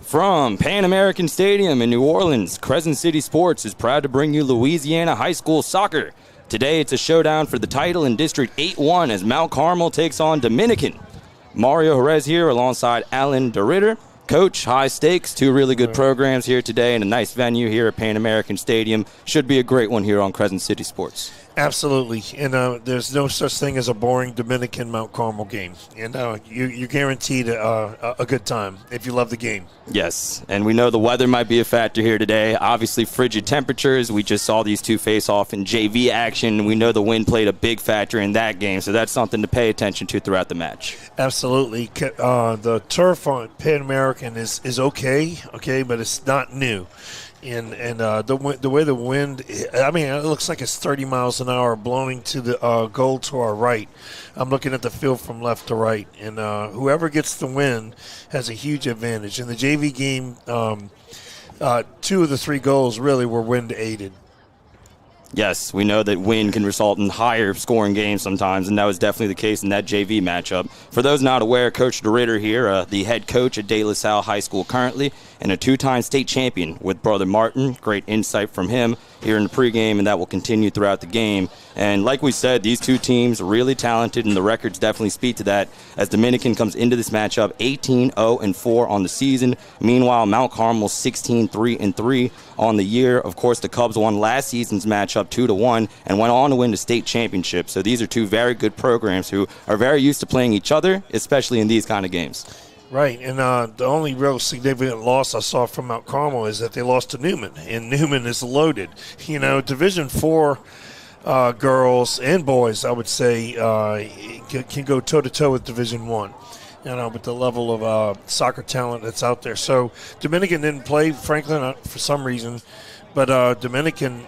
From Pan American Stadium in New Orleans, Crescent City Sports is proud to bring you Louisiana High School Soccer. Today it's a showdown for the title in District 8-1 as Mount Carmel takes on Dominican. Mario Jerez here alongside Alan DeRitter. Coach, high stakes, two really good programs here today and a nice venue here at Pan American Stadium. Should be a great one here on Crescent City Sports. Absolutely, and there's no such thing as a boring Dominican Mount Carmel game, and you're guaranteed a good time if you love the game. Yes, and we know the weather might be a factor here today. Obviously, frigid temperatures. We just saw these two face off in JV action. We know the wind played a big factor in that game, so that's something to pay attention to throughout the match. Absolutely, the turf on Pan American is okay, but it's not new. And the way the wind, I mean, it looks like it's 30 miles an hour blowing to the goal to our right. I'm looking at the field from left to right, and whoever gets the win has a huge advantage. In the JV game, 2 of the 3 goals really were wind aided. Yes, we know that wind can result in higher scoring games sometimes, and that was definitely the case in that JV matchup. For those not aware, Coach DeRitter here, the head coach at De La Salle High School currently, and a 2-time state champion with Brother Martin. Great insight from him here in the pregame, and that will continue throughout the game. And like we said, these two teams are really talented, and the records definitely speak to that, as Dominican comes into this matchup 18-0-4 on the season. Meanwhile, Mount Carmel 16-3-3 on the year. Of course, the Cubs won last season's matchup 2-1 and went on to win the state championship. So these are two very good programs who are very used to playing each other, especially in these kind of games. Right, and the only real significant loss I saw from Mount Carmel is that they lost to Newman, and Newman is loaded. You know, Division IV girls and boys, I would say, can go toe-to-toe with Division I, with the level of soccer talent that's out there. So Dominican didn't play Franklin for some reason, but Dominican,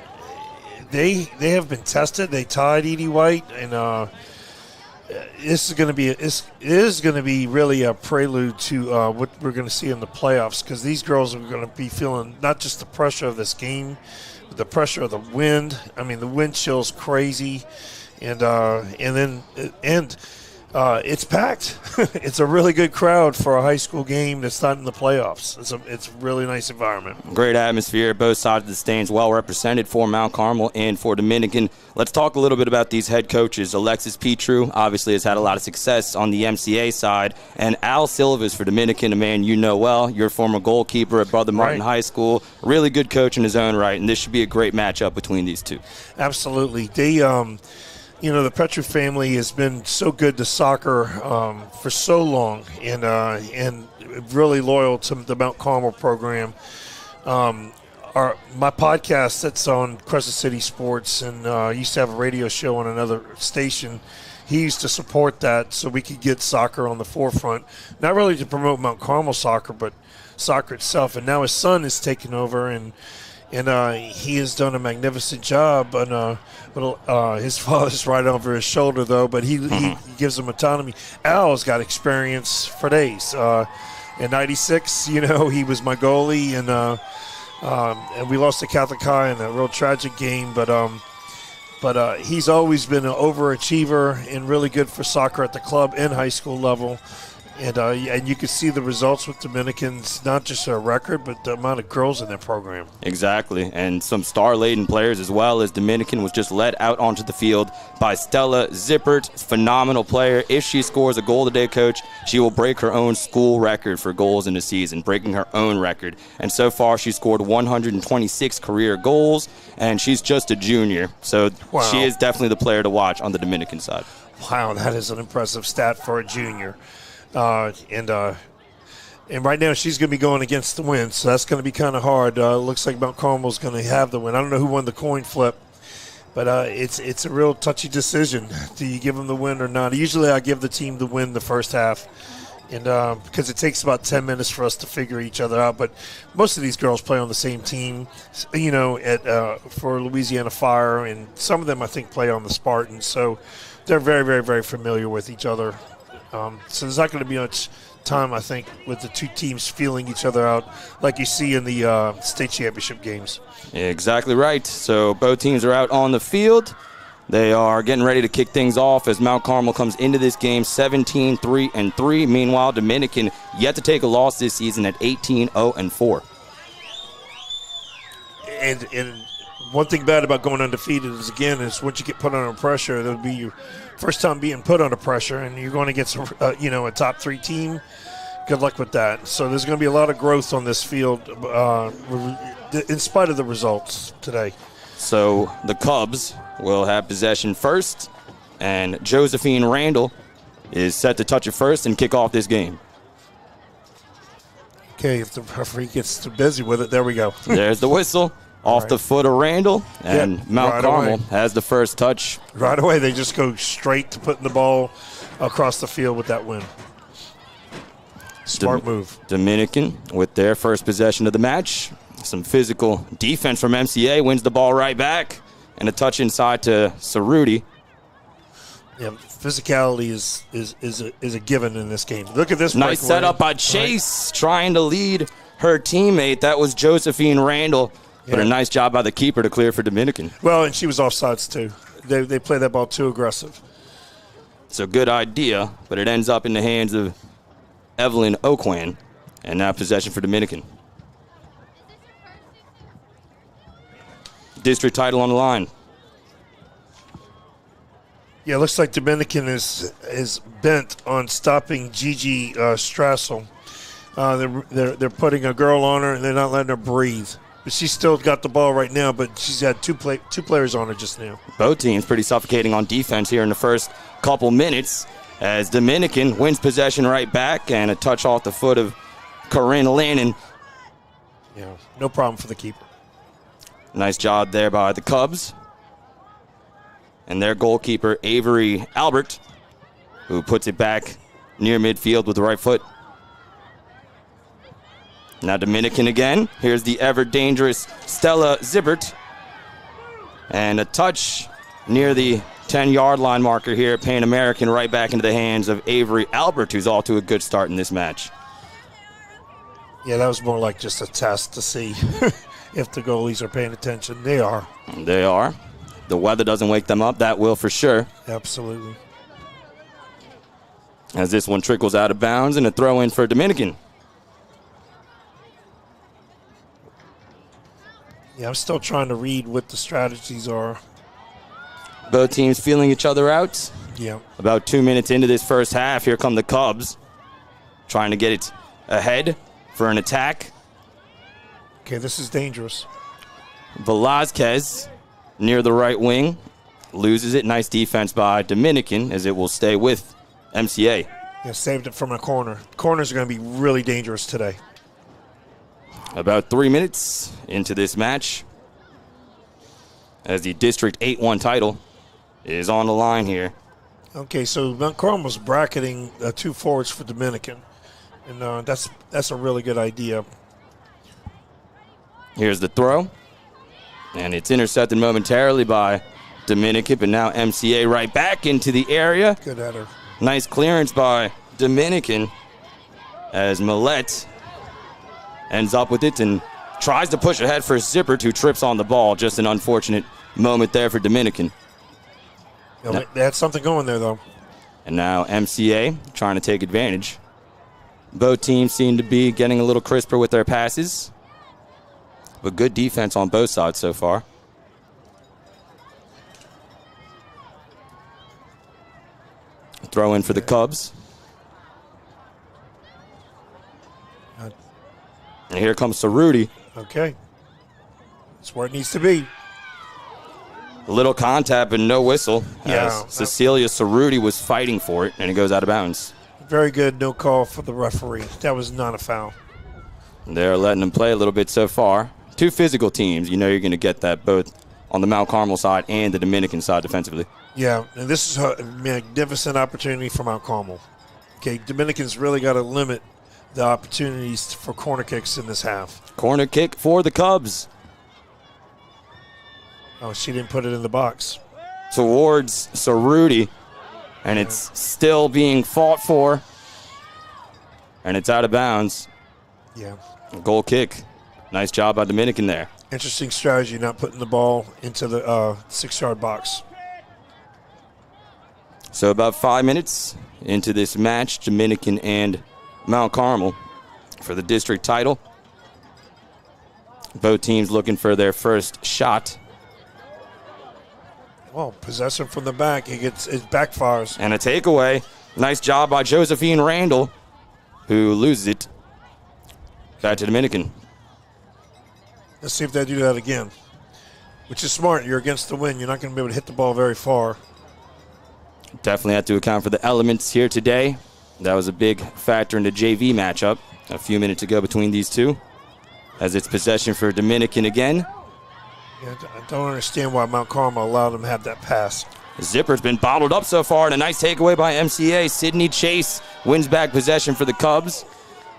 they have been tested. They tied Edie White, and this is going to be really a prelude to what we're going to see in the playoffs, because these girls are going to be feeling not just the pressure of this game, but the pressure of the wind. I mean, the wind chill's crazy, and it's packed. It's a really good crowd for a high school game that's not in the playoffs. It's a really nice environment. Great atmosphere. Both sides of the stands well represented for Mount Carmel and for Dominican. Let's talk a little bit about these head coaches. Alexis Petru obviously has had a lot of success on the MCA side, and Al Silvas for Dominican, a man you know well. Your former goalkeeper at Brother Martin High School. Really good coach in his own right, and this should be a great matchup between these two. Absolutely. They the Petru family has been so good to soccer for so long, and really loyal to the Mount Carmel program. My podcast that's on Crescent City Sports, and used to have a radio show on another station. He used to support that so we could get soccer on the forefront, not really to promote Mount Carmel soccer, but soccer itself. And now his son is taking over, and he has done a magnificent job. And his father's right over his shoulder, though, but he gives him autonomy. Al's got experience for days. In '96, he was my goalie, and we lost to Catholic High in a real tragic game. But he's always been an overachiever and really good for soccer at the club and high school level. And you can see the results with Dominicans, not just their record, but the amount of girls in their program. Exactly, and some star-laden players as well, as Dominican was just led out onto the field by Stella Zippert, phenomenal player. If she scores a goal today, Coach, she will break her own school record for goals in the season, breaking her own record. And so far, she scored 126 career goals, and she's just a junior. So She is definitely the player to watch on the Dominican side. Wow, that is an impressive stat for a junior. And right now she's going to be going against the wind, so that's going to be kind of hard. Looks like Mount Carmel's going to have the win. I don't know who won the coin flip, but it's a real touchy decision. Do you give them the win or not? Usually I give the team the win the first half, and because it takes about 10 minutes for us to figure each other out. But most of these girls play on the same team, for Louisiana Fire, and some of them I think play on the Spartans, so they're very, very, very familiar with each other. So there's not going to be much time, I think, with the two teams feeling each other out like you see in the state championship games. Exactly right. So both teams are out on the field. They are getting ready to kick things off as Mount Carmel comes into this game 17-3-3. Meanwhile, Dominican yet to take a loss this season at 18-0-4. And one thing bad about going undefeated is, again, is once you get put under pressure, that'll be your first time being put under pressure, and you're going to get some, a top 3 team. Good luck with that. So there's going to be a lot of growth on this field in spite of the results today. So the Cubs will have possession first, and Josephine Randall is set to touch it first and kick off this game. Okay, if the referee gets too busy with it, there we go. There's the whistle off the foot of Randall, and Mount Carmel has the first touch. Right away, they just go straight to putting the ball across the field with that win. Smart move. Dominican with their first possession of the match. Some physical defense from MCA, wins the ball right back, and a touch inside to Cerruti. Yeah, physicality is a given in this game. Look at this. Nice setup by Chase, trying to lead her teammate. That was Josephine Randall, but a nice job by the keeper to clear for Dominican. Well, and she was offsides too. They play that ball too aggressive. It's a good idea, but it ends up in the hands of Evelyn Oquan, and now possession for Dominican. District title on the line. Yeah, it looks like Dominican is bent on stopping Gigi Strassel. They're putting a girl on her, and they're not letting her breathe. But she's still got the ball right now, but she's had two players on her just now. Both teams pretty suffocating on defense here in the first couple minutes as Dominican wins possession right back, and a touch off the foot of Corinne Lannon. Yeah, no problem for the keeper. Nice job there by the Cubs. And their goalkeeper, Avery Albert, who puts it back near midfield with the right foot. Now Dominican again. Here's the ever-dangerous Stella Zibbert. And a touch near the 10-yard line marker here. Pan American right back into the hands of Avery Albert, who's off to a good start in this match. Yeah, that was more like just a test to see if the goalies are paying attention. They are. They are. The weather doesn't wake them up. That will for sure. Absolutely. As this one trickles out of bounds, and a throw in for Dominican. Yeah, I'm still trying to read what the strategies are. Both teams feeling each other out. Yeah. About 2 minutes into this first half, here come the Cubs, trying to get it ahead for an attack. Okay, this is dangerous. Velazquez near the right wing loses it. Nice defense by Dominican as it will stay with MCA. Yeah, saved it from a corner. Corners are going to be really dangerous today. About 3 minutes into this match as the District 8-1 title is on the line here. Okay, so Mount Carmel's bracketing 2 forwards for Dominican, and that's a really good idea. Here's the throw, and it's intercepted momentarily by Dominican, but now MCA right back into the area. Good header. Nice clearance by Dominican as Millette ends up with it and tries to push ahead for Zippert, who trips on the ball. Just an unfortunate moment there for Dominican. Yeah, they had something going there, though. And now MCA trying to take advantage. Both teams seem to be getting a little crisper with their passes, but good defense on both sides so far. Throw in for the Cubs. And here comes Cerruti. Okay. That's where it needs to be. A little contact, but no whistle. Yeah. As Cecilia Cerruti was fighting for it, and it goes out of bounds. Very good. No call for the referee. That was not a foul. They're letting them play a little bit so far. 2 physical teams. You know you're going to get that both on the Mount Carmel side and the Dominican side defensively. Yeah, and this is a magnificent opportunity for Mount Carmel. Okay, Dominicans really got to limit the opportunities for corner kicks in this half. Corner kick for the Cubs. Oh, she didn't put it in the box. Towards Cerruti, and it's still being fought for, and it's out of bounds. Yeah. Goal kick. Nice job by Dominican there. Interesting strategy, not putting the ball into the 6-yard box. So about 5 minutes into this match, Dominican and Mount Carmel for the district title. Both teams looking for their first shot. Well, possession from the back. It backfires. And a takeaway. Nice job by Josephine Randall, who loses it. Back to Dominican. Let's see if they do that again. Which is smart. You're against the wind. You're not going to be able to hit the ball very far. Definitely have to account for the elements here today. That was a big factor in the JV matchup. A few minutes ago between these two. As it's possession for Dominican again. Yeah, I don't understand why Mount Carmel allowed them to have that pass. Zipper's been bottled up so far, and a nice takeaway by MCA. Sydney Chase wins back possession for the Cubs.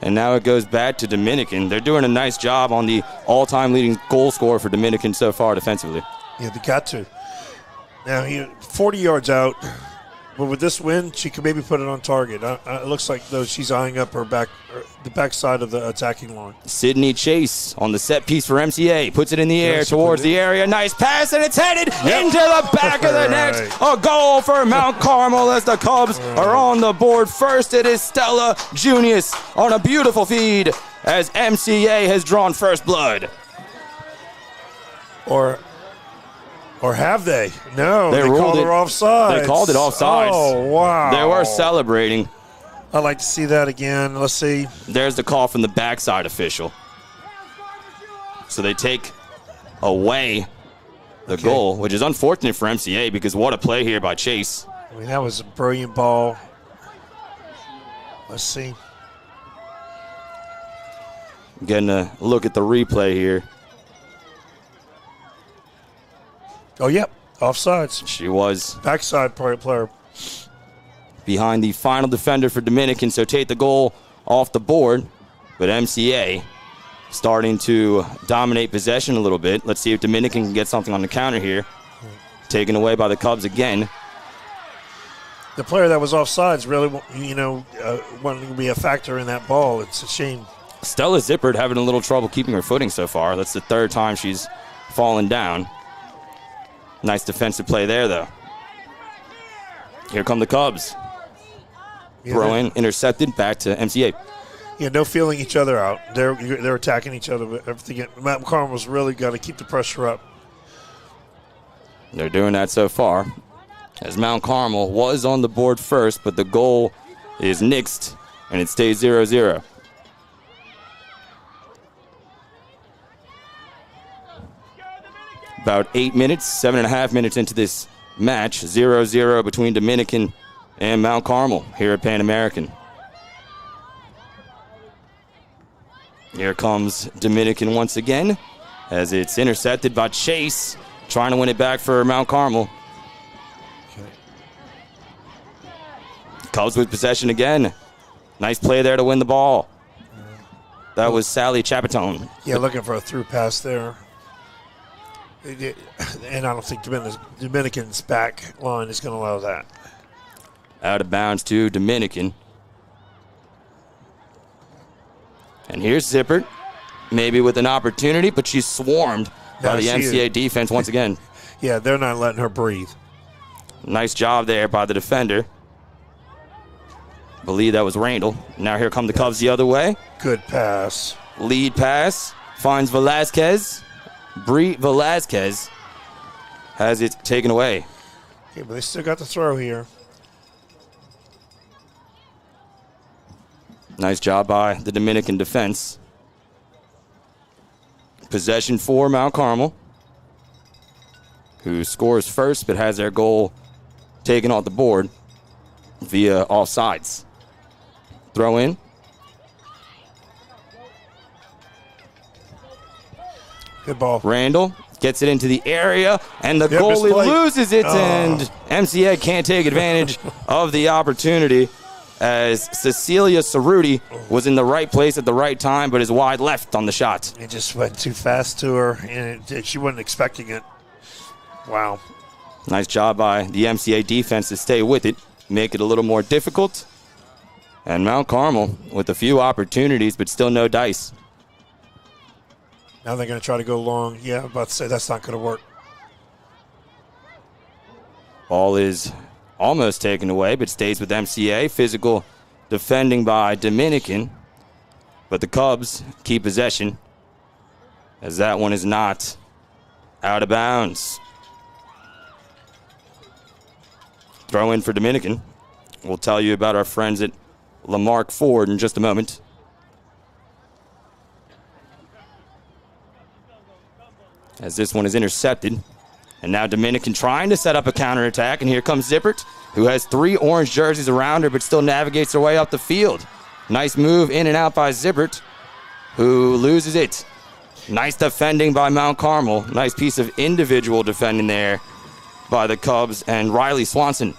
And now it goes back to Dominican. They're doing a nice job on the all-time leading goal scorer for Dominican so far defensively. Yeah, they got to. Now, 40 yards out. But with this win, she could maybe put it on target. It looks like, though, she's eyeing up the backside of the attacking line. Sydney Chase on the set piece for MCA. Puts it in the air towards the area. Nice pass, and it's headed into the back of the net. A goal for Mount Carmel as the Cubs are on the board. First, it is Stella Junius on a beautiful feed as MCA has drawn first blood. Or have they? No, they ruled called her offside. They called it offsides. Oh, wow. They were celebrating. I'd like to see that again. Let's see. There's the call from the backside official. So they take away the goal, which is unfortunate for MCA because what a play here by Chase. I mean, that was a brilliant ball. Let's see. Getting a look at the replay here. Oh, yep. Offsides. She was backside player. Behind the final defender for Dominican, so take the goal off the board. But MCA starting to dominate possession a little bit. Let's see if Dominican can get something on the counter here. Taken away by the Cubs again. The player that was offsides really, wanting to be a factor in that ball. It's a shame. Stella Zippert having a little trouble keeping her footing so far. That's the third time she's fallen down. Nice defensive play there, though. Here come the Cubs. Throw in, intercepted, back to MCA. Yeah, no feeling each other out. They're attacking each other. But everything. Mount Carmel's really got to keep the pressure up. They're doing that so far. As Mount Carmel was on the board first, but the goal is nixed, and it stays 0-0. About 8 minutes, 7.5 minutes into this match, 0-0 between Dominican and Mount Carmel here at Pan American. Here comes Dominican once again as it's intercepted by Chase, trying to win it back for Mount Carmel. Cubs with possession again. Nice play there to win the ball. That was Sally Chapitone. Yeah, looking for a through pass there. And I don't think Dominican's back line is going to allow that. Out of bounds to Dominican. And here's Zippert, maybe with an opportunity, but she's swarmed by the MCA defense once again. Yeah, they're not letting her breathe. Nice job there by the defender. Believe that was Randall. Now here come the Cubs the other way. Good pass. Lead pass. Finds Velasquez. Bree Velasquez has it taken away. Okay, but they still got the throw here. Nice job by the Dominican defense. Possession for Mount Carmel, who scores first but has their goal taken off the board via offsides. Throw in. Good ball. Randall gets it into the area, and the goalie loses it, and MCA can't take advantage of the opportunity as Cecilia Cerruti was in the right place at the right time, but is wide left on the shot. It just went too fast to her, and she wasn't expecting it. Wow. Nice job by the MCA defense to stay with it, make it a little more difficult. And Mount Carmel with a few opportunities, but still no dice. Now they're going to try to go long. Yeah, I'm about to say that's not going to work. Ball is almost taken away, but stays with MCA. Physical defending by Dominican. But the Cubs keep possession, as that one is not out of bounds. Throw in for Dominican. We'll tell you about our friends at Lamarck Ford in just a moment. As this one is intercepted. And now Dominican trying to set up a counterattack, and here comes Zippert, who has 3 orange jerseys around her but still navigates her way up the field. Nice move in and out by Zippert, who loses it. Nice defending by Mount Carmel. Nice piece of individual defending there by the Cubs and Riley Swanson.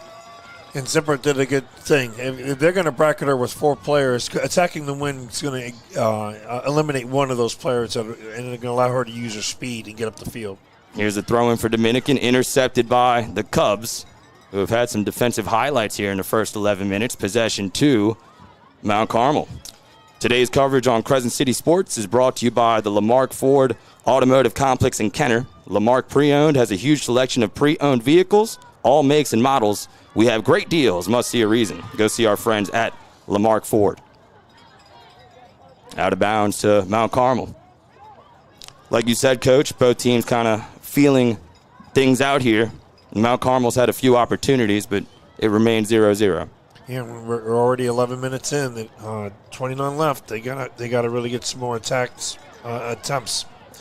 And Zippert did a good thing. If they're going to bracket her with 4 players, attacking the win is going to eliminate one of those players, and it's going to allow her to use her speed and get up the field. Here's a throw in for Dominican, intercepted by the Cubs, who have had some defensive highlights here in the first 11 minutes. Possession to Mount Carmel. Today's coverage on Crescent City Sports is brought to you by the Lamarck Ford Automotive Complex in Kenner. Lamarck Pre-Owned has a huge selection of pre-owned vehicles, all makes and models. We have great deals, must see a reason. Go see our friends at Lamarck Ford. Out of bounds to Mount Carmel. Like you said, Coach, both teams kind of feeling things out here. Mount Carmel's had a few opportunities, but it remains 0-0. Yeah, we're already 11 minutes in. 29 left. They gotta really get some more attempts.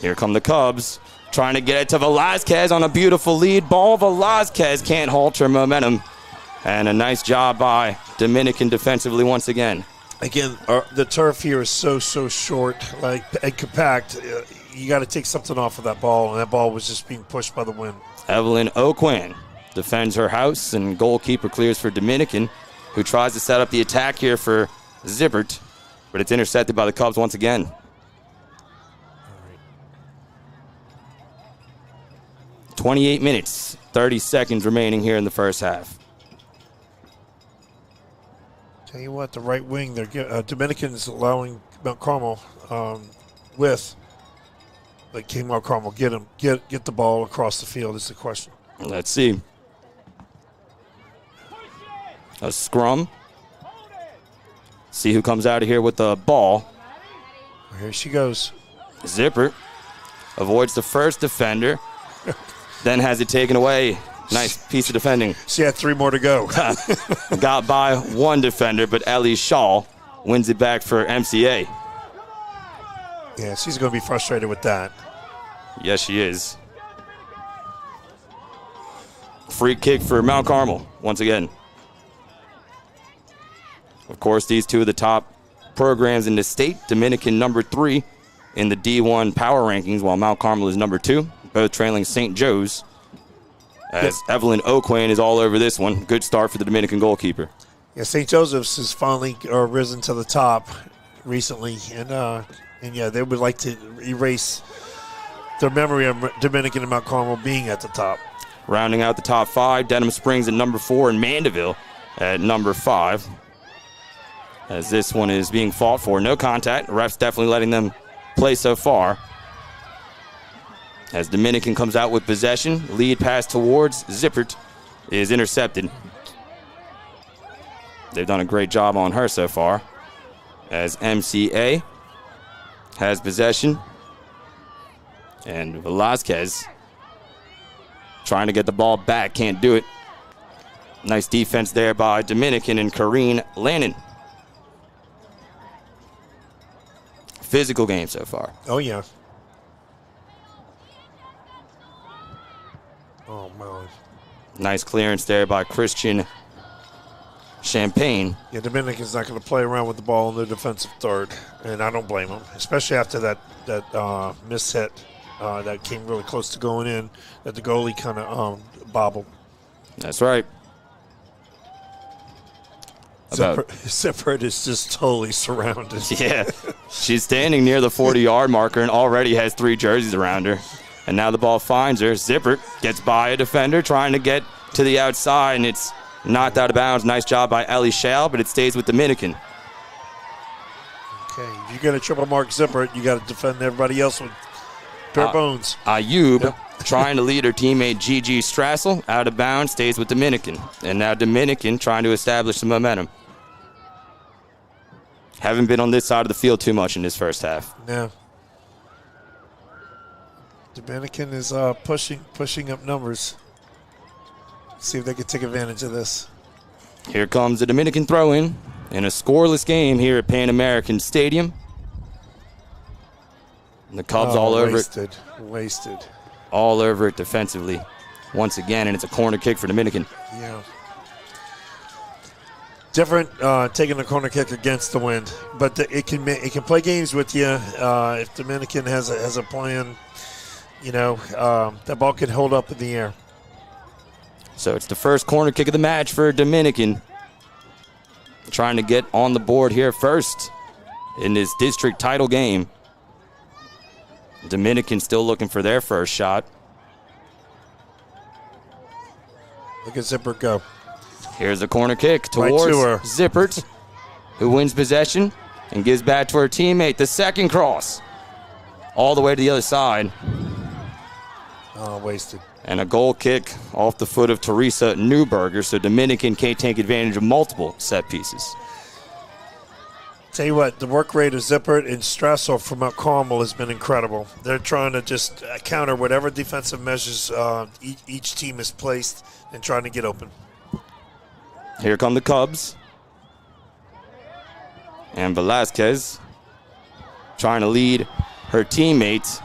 Here come the Cubs, trying to get it to Velazquez on a beautiful lead ball. Velazquez can't halt her momentum. And a nice job by Dominican defensively once again. Again, the turf here is so short, and compact. You got to take something off of that ball, and that ball was just being pushed by the wind. Evelyn Oquin defends her house, and goalkeeper clears for Dominican, who tries to set up the attack here for Zippert, but it's intercepted by the Cubs once again. All right. 28 minutes, 30 seconds remaining here in the first half. Tell you what, the right wing, Dominican's allowing Mount Carmel with. But can Mount Carmel get the ball across the field is the question. Let's see. A scrum. See who comes out of here with the ball. Here she goes. Zippert avoids the first defender, then has it taken away. Nice piece of defending. She had 3 more to go. Got by 1 defender, but Ellie Shaw wins it back for MCA. Yeah, she's going to be frustrated with that. Yes, she is. Free kick for Mount Carmel once again. Of course, these two are the top programs in the state. Dominican number 3 in the D1 power rankings, while Mount Carmel is number 2, both trailing St. Joe's. As Evelyn Oquin is all over this one. Good start for the Dominican goalkeeper. Yeah, St. Joseph's has finally risen to the top recently, and yeah, they would like to erase their memory of Dominican and Mount Carmel being at the top. Rounding out the top 5, Denham Springs at number 4 and Mandeville at number 5. As this one is being fought for. No contact. Refs definitely letting them play so far. As Dominican comes out with possession, lead pass towards Zippert is intercepted. They've done a great job on her so far. As MCA has possession. And Velazquez trying to get the ball back, can't do it. Nice defense there by Dominican and Kareen Lannon. Physical game so far. Oh, yeah. Oh, man. Nice clearance there by Christian Champagne. Yeah, Dominican's not going to play around with the ball in the defensive third, and I don't blame him, especially after that miss hit that came really close to going in, that the goalie kind of bobbled. That's right. Zippert is just totally surrounded. Yeah, she's standing near the 40-yard marker and already has 3 jerseys around her. And now the ball finds her. Zippert gets by a defender trying to get to the outside, and it's knocked out of bounds. Nice job by Ellie Shell, but it stays with Dominican. Okay, if you're going to triple mark Zippert, you got to defend everybody else with bare bones. Ayub trying to lead her teammate Gigi Strassel out of bounds, stays with Dominican. And now Dominican trying to establish some momentum. Haven't been on this side of the field too much in this first half. No. Dominican is pushing up numbers. See if they can take advantage of this. Here comes the Dominican throw-in a scoreless game here at Pan American Stadium. And the Cubs all over it. Wasted. All over it defensively once again, and it's a corner kick for Dominican. Yeah. Different taking the corner kick against the wind, but it can play games with you if Dominican has a plan. That ball can hold up in the air. So it's the first corner kick of the match for Dominican. Trying to get on the board here first in this district title game. Dominican still looking for their first shot. Look at Zipper go. Here's a corner kick towards Zippert, who wins possession and gives back to her teammate. The second cross all the way to the other side. Oh, wasted. And a goal kick off the foot of Teresa Newberger, so Dominican can't take advantage of multiple set pieces. Tell you what, the work rate of Zippert and Strassel from Mount Carmel has been incredible. They're trying to just counter whatever defensive measures each team has placed and trying to get open. Here come the Cubs. And Velasquez trying to lead her teammates.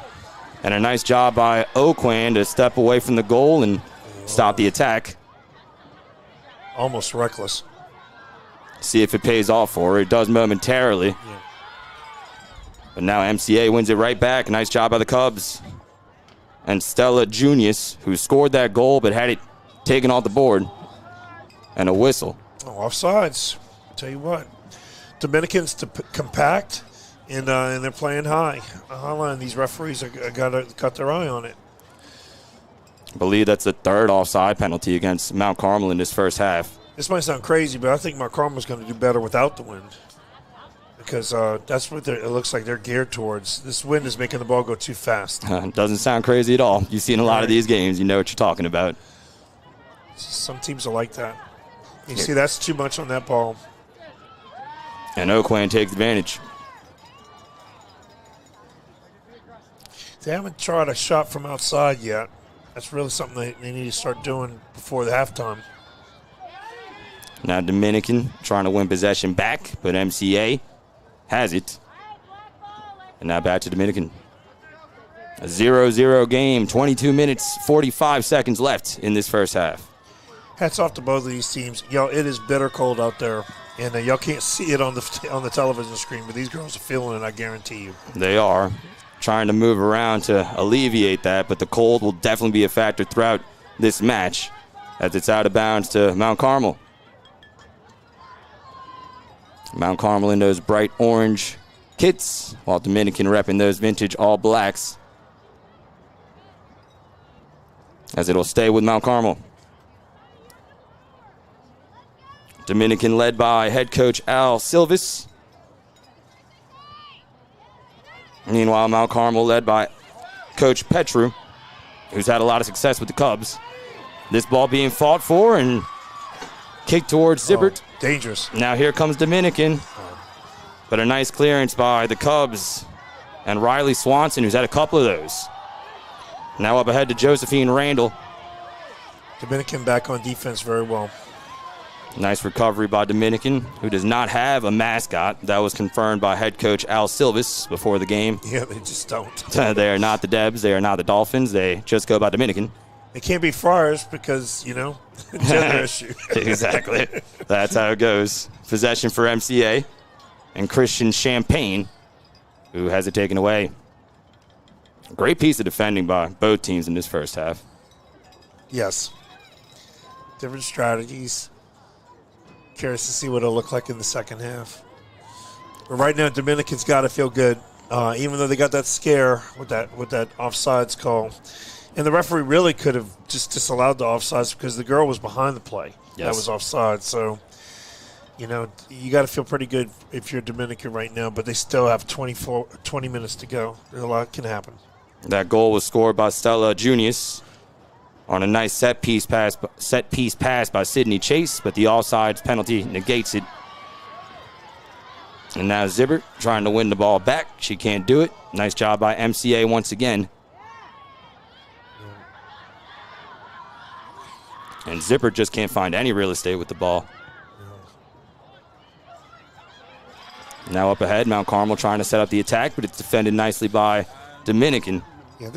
And a nice job by Oquan to step away from the goal and stop the attack. Almost reckless. See if it pays off for her. It does momentarily. Yeah. But now MCA wins it right back. Nice job by the Cubs. And Stella Junius, who scored that goal but had it taken off the board. And a whistle. Oh, offsides. Tell you what. Dominicans compact. And they're playing high line. These referees got to cut their eye on it. I believe that's the third offside penalty against Mount Carmel in this first half. This might sound crazy, but I think Mount Carmel's going to do better without the wind because that's what it looks like they're geared towards. This wind is making the ball go too fast. Doesn't sound crazy at all. You've seen a lot of these games. You know what you're talking about. Some teams are like that. You see, that's too much on that ball. And Oquan takes advantage. They haven't tried a shot from outside yet. That's really something they need to start doing before the halftime. Now Dominican trying to win possession back, but MCA has it. And now back to Dominican. A 0-0 game, 22 minutes, 45 seconds left in this first half. Hats off to both of these teams. Y'all, it is bitter cold out there, and y'all can't see it on the television screen, but these girls are feeling it, I guarantee you. They are trying to move around to alleviate that, but the cold will definitely be a factor throughout this match as it's out of bounds to Mount Carmel. Mount Carmel in those bright orange kits, while Dominican repping those vintage all blacks, as it'll stay with Mount Carmel. Dominican led by head coach Al Silvis. Meanwhile, Mount Carmel led by Coach Petru, who's had a lot of success with the Cubs. This ball being fought for and kicked towards Zippert. Oh, dangerous. Now here comes Dominican. But a nice clearance by the Cubs and Riley Swanson, who's had a couple of those. Now up ahead to Josephine Randall. Dominican back on defense very well. Nice recovery by Dominican, who does not have a mascot. That was confirmed by head coach Al Silvis before the game. Yeah, they just don't. They are not the Debs. They are not the Dolphins. They just go by Dominican. They can't be Friars because, gender issue. Exactly. That's how it goes. Possession for MCA and Christian Champagne, who has it taken away. Great piece of defending by both teams in this first half. Yes. Different strategies. Curious to see what it'll look like in the second half. But right now, Dominican's got to feel good, even though they got that scare with that offsides call. And the referee really could have just disallowed the offsides because the girl was behind the play. Yes. That was offside. So, you got to feel pretty good if you're Dominican right now, but they still have 20 minutes to go. A lot can happen. That goal was scored by Stella Junius on a nice set piece pass by Sydney Chase, but the offsides penalty negates it. And now Zippert trying to win the ball back. She can't do it. Nice job by MCA once again. And Zippert just can't find any real estate with the ball. Now up ahead, Mount Carmel trying to set up the attack, but it's defended nicely by Dominican. Yeah,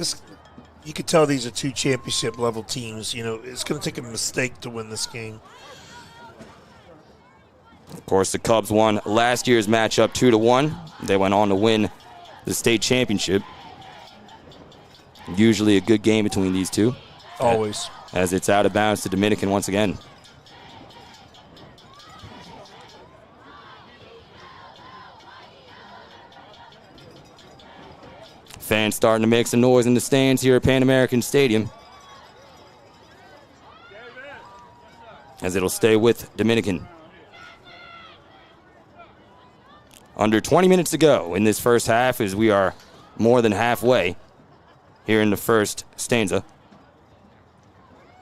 you could tell these are two championship-level teams. You know, it's going to take a mistake to win this game. Of course, the Cubs won last year's matchup 2-1. They went on to win the state championship. Usually a good game between these two. Always. As it's out of bounds to Dominican once again. Fans starting to make some noise in the stands here at Pan American Stadium. As it'll stay with Dominican. Under 20 minutes to go in this first half as we are more than halfway here in the first stanza.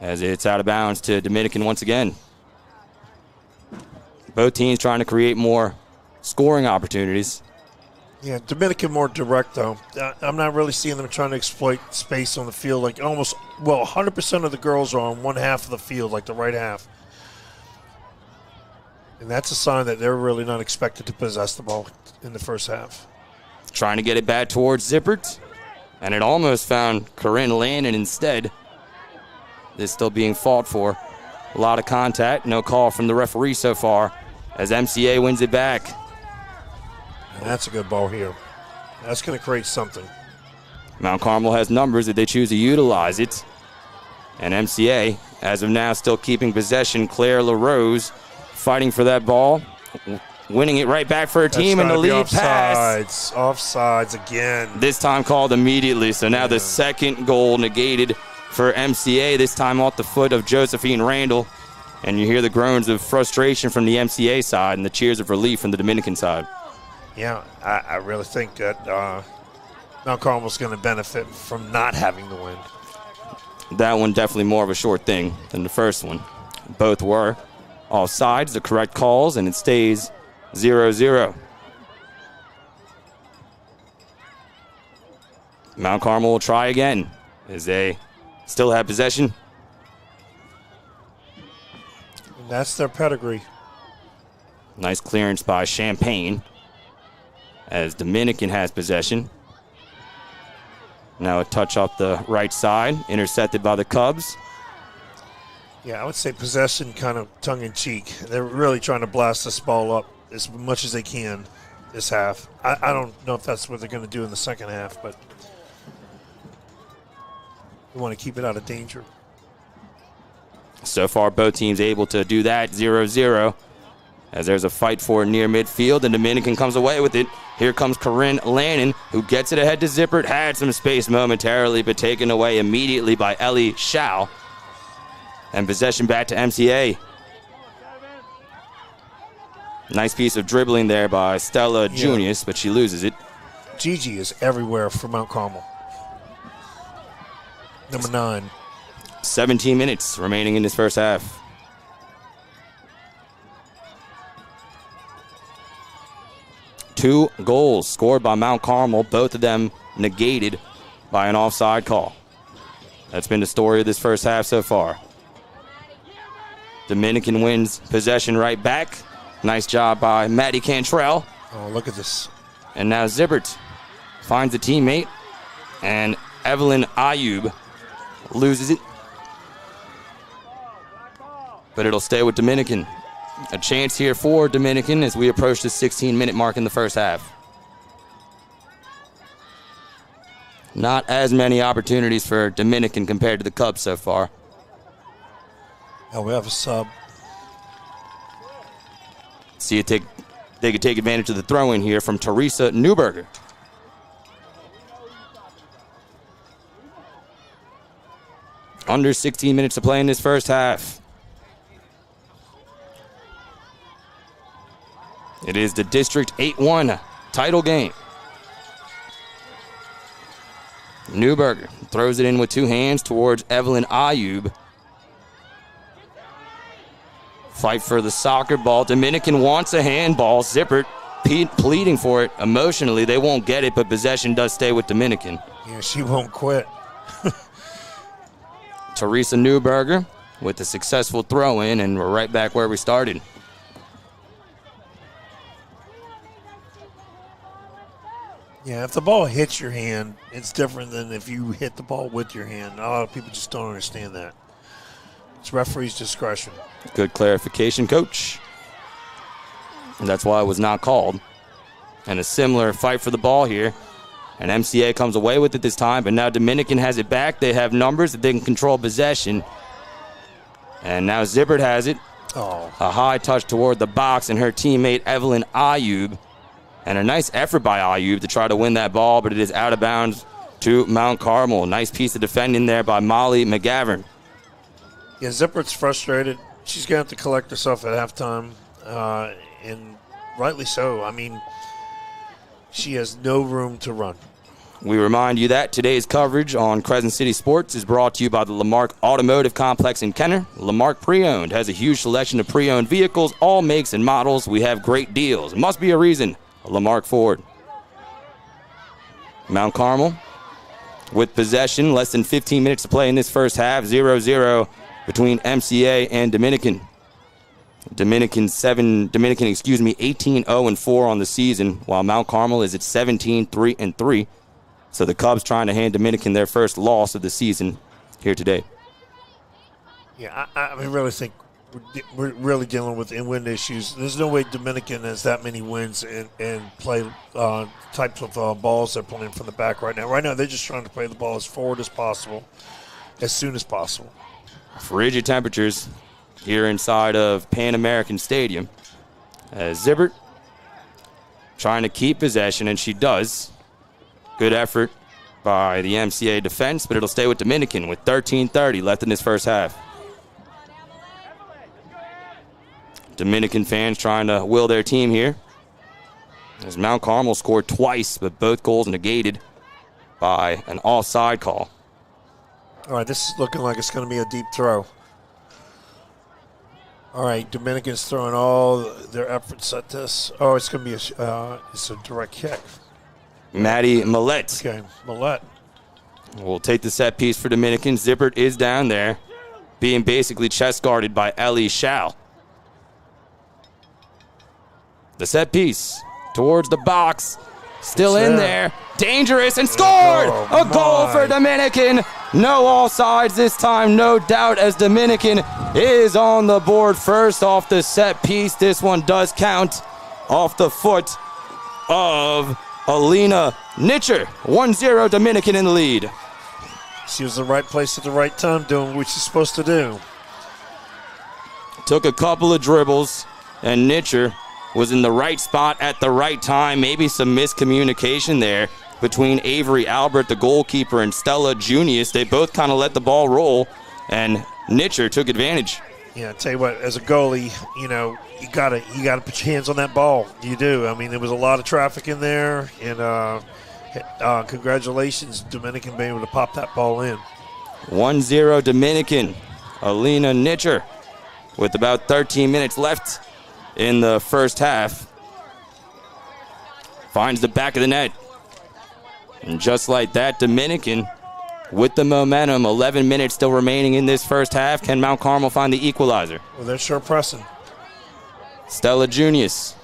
As it's out of bounds to Dominican once again. Both teams trying to create more scoring opportunities. Yeah, Dominican more direct, though. I'm not really seeing them trying to exploit space on the field. Like 100% of the girls are on one half of the field, like the right half. And that's a sign that they're really not expected to possess the ball in the first half. Trying to get it back towards Zippert. And it almost found Corinne Lannon instead. This still being fought for. A lot of contact. No call from the referee so far as MCA wins it back. And that's a good ball here. That's going to create something. Mount Carmel has numbers if they choose to utilize it. And MCA, as of now, still keeping possession. Claire LaRose fighting for that ball. Winning it right back for her team in the lead pass. Offsides again. This time called immediately. So now the second goal negated for MCA, this time off the foot of Josephine Randall. And you hear the groans of frustration from the MCA side and the cheers of relief from the Dominican side. Yeah, I really think that Mount Carmel's going to benefit from not having the win. That one definitely more of a short thing than the first one. Both were offsides, the correct calls, and it stays 0-0. Mount Carmel will try again as they still have possession. And that's their pedigree. Nice clearance by Champagne as Dominican has possession. Now a touch off the right side, intercepted by the Cubs. Yeah, I would say possession kind of tongue-in-cheek. They're really trying to blast this ball up as much as they can this half. I don't know if that's what they're going to do in the second half, but we want to keep it out of danger. So far, both teams able to do that, 0-0. As there's a fight for it near midfield, and Dominican comes away with it. Here comes Corinne Lannon, who gets it ahead to Zippert. Had some space momentarily, but taken away immediately by Ellie Schau. And possession back to MCA. Nice piece of dribbling there by Stella Junius, but she loses it. Gigi is everywhere for Mount Carmel. Number 9. 17 minutes remaining in this first half. Two goals scored by Mount Carmel, both of them negated by an offside call. That's been the story of this first half so far. Dominican wins possession right back. Nice job by Maddie Cantrell. Oh, look at this. And now Zippert finds a teammate, and Evelyn Ayub loses it. But it'll stay with Dominican. A chance here for Dominican as we approach the 16-minute mark in the first half. Not as many opportunities for Dominican compared to the Cubs so far. Oh, we have a sub. See if they could take advantage of the throw-in here from Teresa Newberger. Under 16 minutes to play in this first half. It is the District 8-1 title game. Newberger throws it in with two hands towards Evelyn Ayub. Fight for the soccer ball. Dominican wants a handball. Zippert pleading for it emotionally. They won't get it, but possession does stay with Dominican. Yeah, she won't quit. Teresa Newberger with a successful throw-in, and we're right back where we started. Yeah, if the ball hits your hand, it's different than if you hit the ball with your hand. A lot of people just don't understand that. It's referee's discretion. Good clarification, Coach. And that's why it was not called. And a similar fight for the ball here. And MCA comes away with it this time, but now Dominican has it back. They have numbers that they can control possession. And now Zippert has it. Oh. A high touch toward the box, and her teammate Evelyn Ayub. And a nice effort by Ayub to try to win that ball, but it is out of bounds to Mount Carmel. Nice piece of defending there by Molly McGavern. Yeah, Zippert's frustrated. She's going to have to collect herself at halftime, and rightly so. I mean, she has no room to run. We remind you that today's coverage on Crescent City Sports is brought to you by the Lamarck Automotive Complex in Kenner. Lamarck Pre-Owned has a huge selection of pre-owned vehicles, all makes and models. We have great deals. It must be a reason. Lamarck Ford. Mount Carmel with possession. Less than 15 minutes to play in this first half. 0-0 between MCA and Dominican. Dominican 18-0-4 on the season, while Mount Carmel is at 17-3-3. So the Cubs trying to hand Dominican their first loss of the season here today. Yeah, I really think we're really dealing with in-win issues. There's no way Dominican has that many wins and play types of balls they're playing from the back right now. Right now, they're just trying to play the ball as forward as possible, as soon as possible. Frigid temperatures here inside of Pan American Stadium. As Zippert trying to keep possession, and she does. Good effort by the MCA defense, but it'll stay with Dominican with 13:30 left in this first half. Dominican fans trying to will their team here. As Mount Carmel scored twice, but both goals negated by an offside call. All right, this is looking like it's going to be a deep throw. All right, Dominican's throwing all their efforts at this. Oh, it's going to be it's a direct kick. Maddie Millette. Okay, Millette. We'll take the set piece for Dominican. Zippert is down there, being basically chest guarded by Ellie Schau. The set piece towards the box. Still in there. Dangerous and scored! A goal for Dominican. No offsides this time, no doubt, as Dominican is on the board first off the set piece. This one does count off the foot of Alina Nitcher. 1-0 Dominican in the lead. She was in the right place at the right time doing what she's supposed to do. Took a couple of dribbles, and Nitcher was in the right spot at the right time. Maybe some miscommunication there between Avery Albert, the goalkeeper, and Stella Junius. They both kind of let the ball roll, and Nitcher took advantage. Yeah, I tell you what, as a goalie, you gotta put your hands on that ball. You do. I mean, there was a lot of traffic in there, and congratulations, Dominican, being able to pop that ball in. 1-0 Dominican. Alina Nitcher with about 13 minutes left in the first half. Finds the back of the net. And just like that, Dominican with the momentum. 11 minutes still remaining in this first half. Can Mount Carmel find the equalizer? Well, they're sure pressing. Stella Junius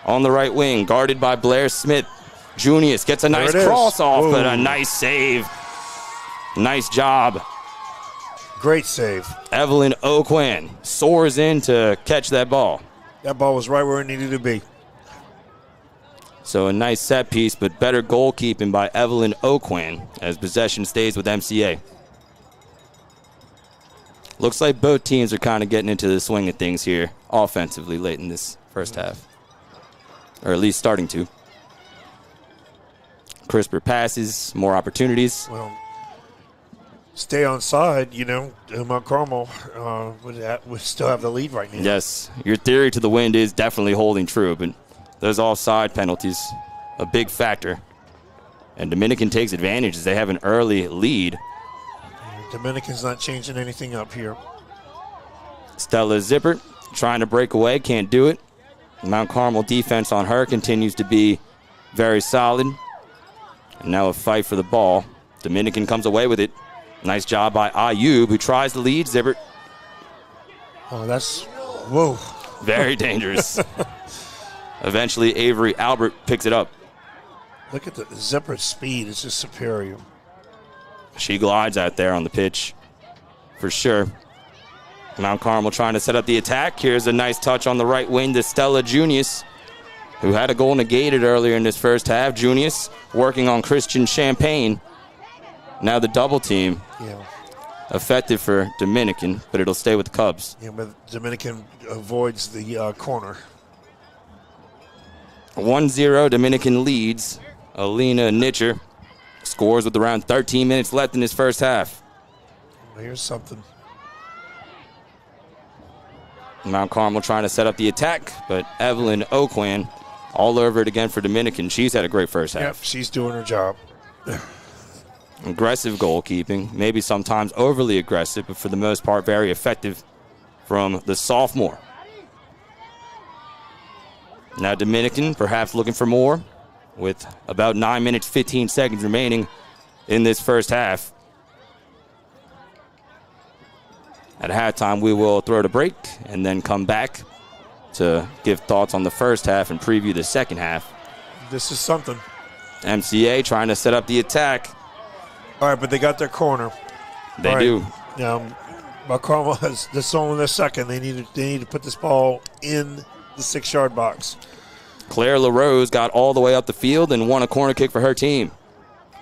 on the right wing, guarded by Blair Smith. Junius gets a nice cross off, but a nice save. Nice job. Great save. Evelyn Oquan soars in to catch that ball. That ball was right where it needed to be. So a nice set piece, but better goalkeeping by Evelyn Oquan as possession stays with MCA. Looks like both teams are kind of getting into the swing of things here offensively late in this first half. Or at least starting to. Crisper passes, more opportunities. Well, stay on side, Mount Carmel would still have the lead right now. Yes, your theory to the wind is definitely holding true, but those offside penalties, a big factor And Dominican takes advantage as they have an early lead. Dominican's not changing anything up here. Stella Zippert trying to break away, can't do it. Mount Carmel defense on her continues to be very solid. And now a fight for the ball. Dominican comes away with it. Nice job by Ayub, who tries to lead Zippert. Oh, that's, whoa. Very dangerous. Eventually, Avery Albert picks it up. Look at the Zipper's speed. It's just superior. She glides out there on the pitch for sure. Mount Carmel trying to set up the attack. Here's a nice touch on the right wing to Stella Junius, who had a goal negated earlier in this first half. Junius working on Christian Champagne. Now the double team. Yeah. Effective for Dominican, but it'll stay with the Cubs. Yeah, but Dominican avoids the corner. 1-0, Dominican leads. Alina Nitcher scores with around 13 minutes left in this first half. Here's something. Mount Carmel trying to set up the attack, but Evelyn Oquan all over it again for Dominican. She's had a great first half. Yep, she's doing her job. Aggressive goalkeeping, maybe sometimes overly aggressive, but for the most part very effective from the sophomore. Now Dominican perhaps looking for more with about 9 minutes, 15 seconds remaining in this first half. At halftime, we will throw the break and then come back to give thoughts on the first half and preview the second half. This is something. MCA trying to set up the attack. All right, but they got their corner. They do. Now, Mount Carmel has this only their second. They need to put this ball in the 6-yard box. Claire LaRose got all the way up the field and won a corner kick for her team.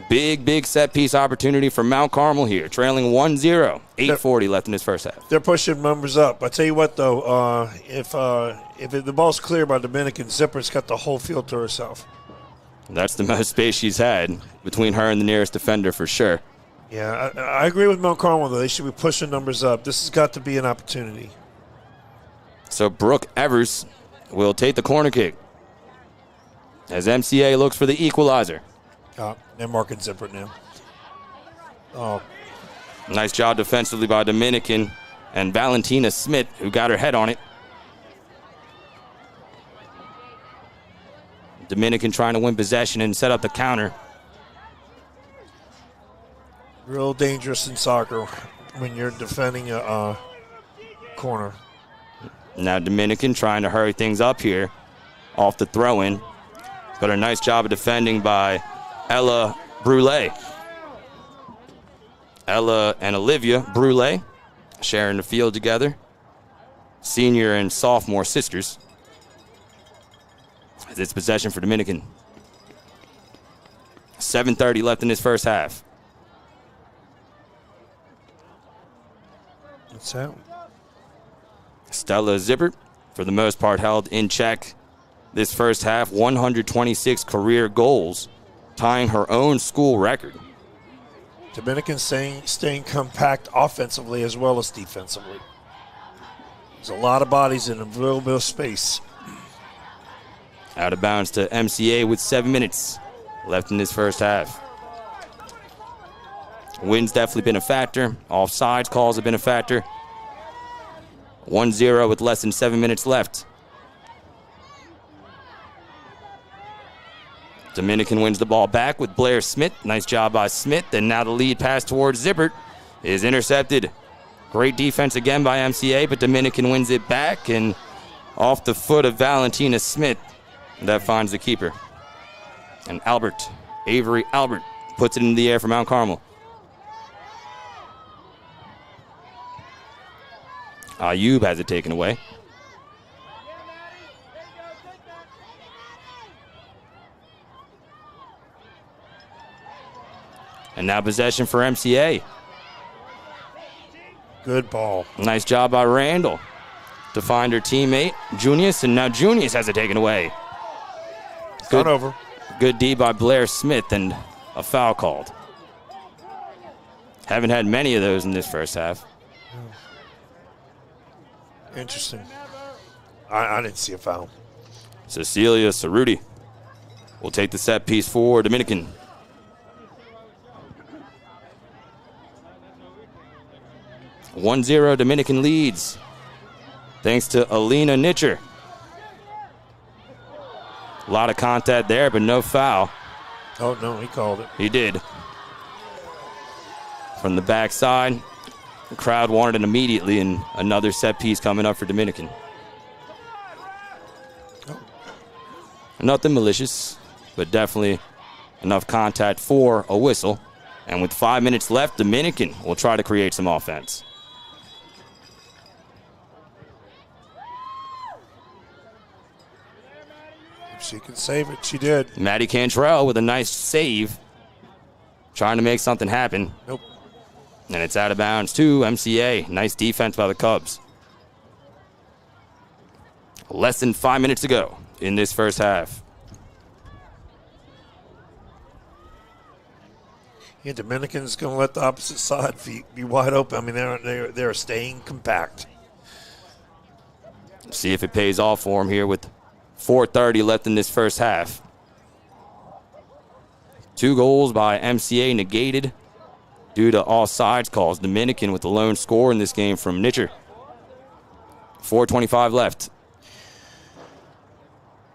Big set-piece opportunity for Mount Carmel here, trailing 1-0. 8:40 left in this first half. They're pushing numbers up. I tell you what, though, if the ball's clear by Dominican, Zipper's got the whole field to herself. That's the most space she's had between her and the nearest defender for sure. Yeah, I agree with Mount Carmel, though. They should be pushing numbers up. This has got to be an opportunity. So Brooke Evers will take the corner kick as MCA looks for the equalizer. They're marking Zipper now. Oh. Nice job defensively by Dominican and Valentina Smith, who got her head on it. Dominican trying to win possession and set up the counter. Real dangerous in soccer when you're defending a corner. Now Dominican trying to hurry things up here off the throw-in. But a nice job of defending by Ella Brule. Ella and Olivia Brule sharing the field together. Senior and sophomore sisters. It's possession for Dominican. 7:30 left in this first half. What's that? Stella Zippert, for the most part, held in check this first half. 126 career goals, tying her own school record. Dominican staying compact offensively as well as defensively. There's a lot of bodies in a little bit of space. Out of bounds to MCA with 7 minutes left in this first half. Wind's definitely been a factor. Offsides calls have been a factor. 1-0 with less than 7 minutes left. Dominican wins the ball back with Blair Smith. Nice job by Smith. And now the lead pass towards Zippert is intercepted. Great defense again by MCA, but Dominican wins it back and off the foot of Valentina Smith. That finds the keeper. And Avery Albert, puts it in the air for Mount Carmel. Ayub has it taken away. And now possession for MCA. Good ball. Nice job by Randall to find her teammate, Junius, and now Junius has it taken away. Gone over. Good D by Blair Smith and a foul called. Haven't had many of those in this first half. Interesting. I didn't see a foul. Cecilia Cerruti will take the set piece for Dominican. 1-0 Dominican leads. Thanks to Alina Nitcher. A lot of contact there, but no foul. Oh, no, he called it. He did. From the backside, the crowd wanted it immediately, and another set piece coming up for Dominican. Oh. Nothing malicious, but definitely enough contact for a whistle. And with 5 minutes left, Dominican will try to create some offense. If she can save it, she did. Maddie Cantrell with a nice save, trying to make something happen. Nope. And it's out of bounds to MCA. Nice defense by the Cubs. Less than 5 minutes to go in this first half. Yeah, Dominican's going to let the opposite side be wide open. I mean, they're staying compact. See if it pays off for them here with 4:30 left in this first half. 2 goals by MCA negated due to offsides calls. Dominican with the lone score in this game from Nitcher. 4:25 left.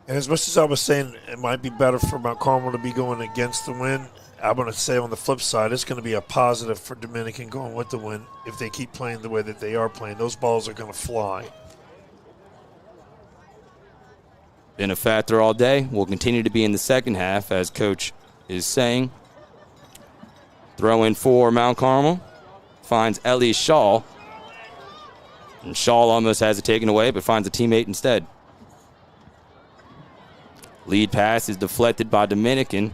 And as much as I was saying it might be better for Mount Carmel to be going against the wind, I'm going to say on the flip side, it's going to be a positive for Dominican going with the wind if they keep playing the way that they are playing. Those balls are going to fly. Been a factor all day. Will continue to be in the second half, as Coach is saying. Throw in for Mount Carmel. Finds Ellie Shaw. And Shaw almost has it taken away, but finds a teammate instead. Lead pass is deflected by Dominican,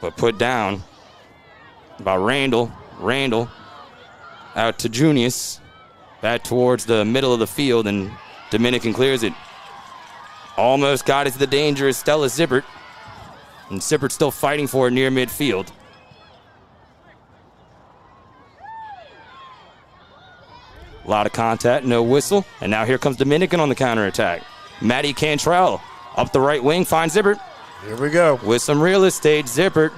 but put down by Randall. Randall out to Junius. Back towards the middle of the field, and Dominican clears it. Almost got it to the dangerous Stella Zippert. And Zippert's still fighting for it near midfield. A lot of contact, no whistle. And now here comes Dominican on the counterattack. Maddie Cantrell up the right wing, finds Zippert. Here we go. With some real estate, Zippert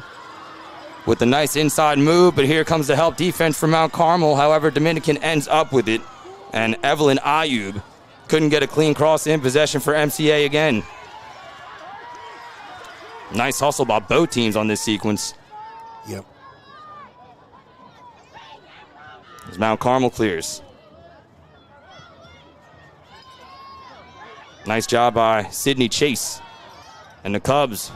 with a nice inside move, but here comes the help defense from Mount Carmel. However, Dominican ends up with it, and Evelyn Ayub couldn't get a clean cross in possession for MCA again. Nice hustle by both teams on this sequence. Yep. As Mount Carmel clears. Nice job by Sydney Chase. And the Cubs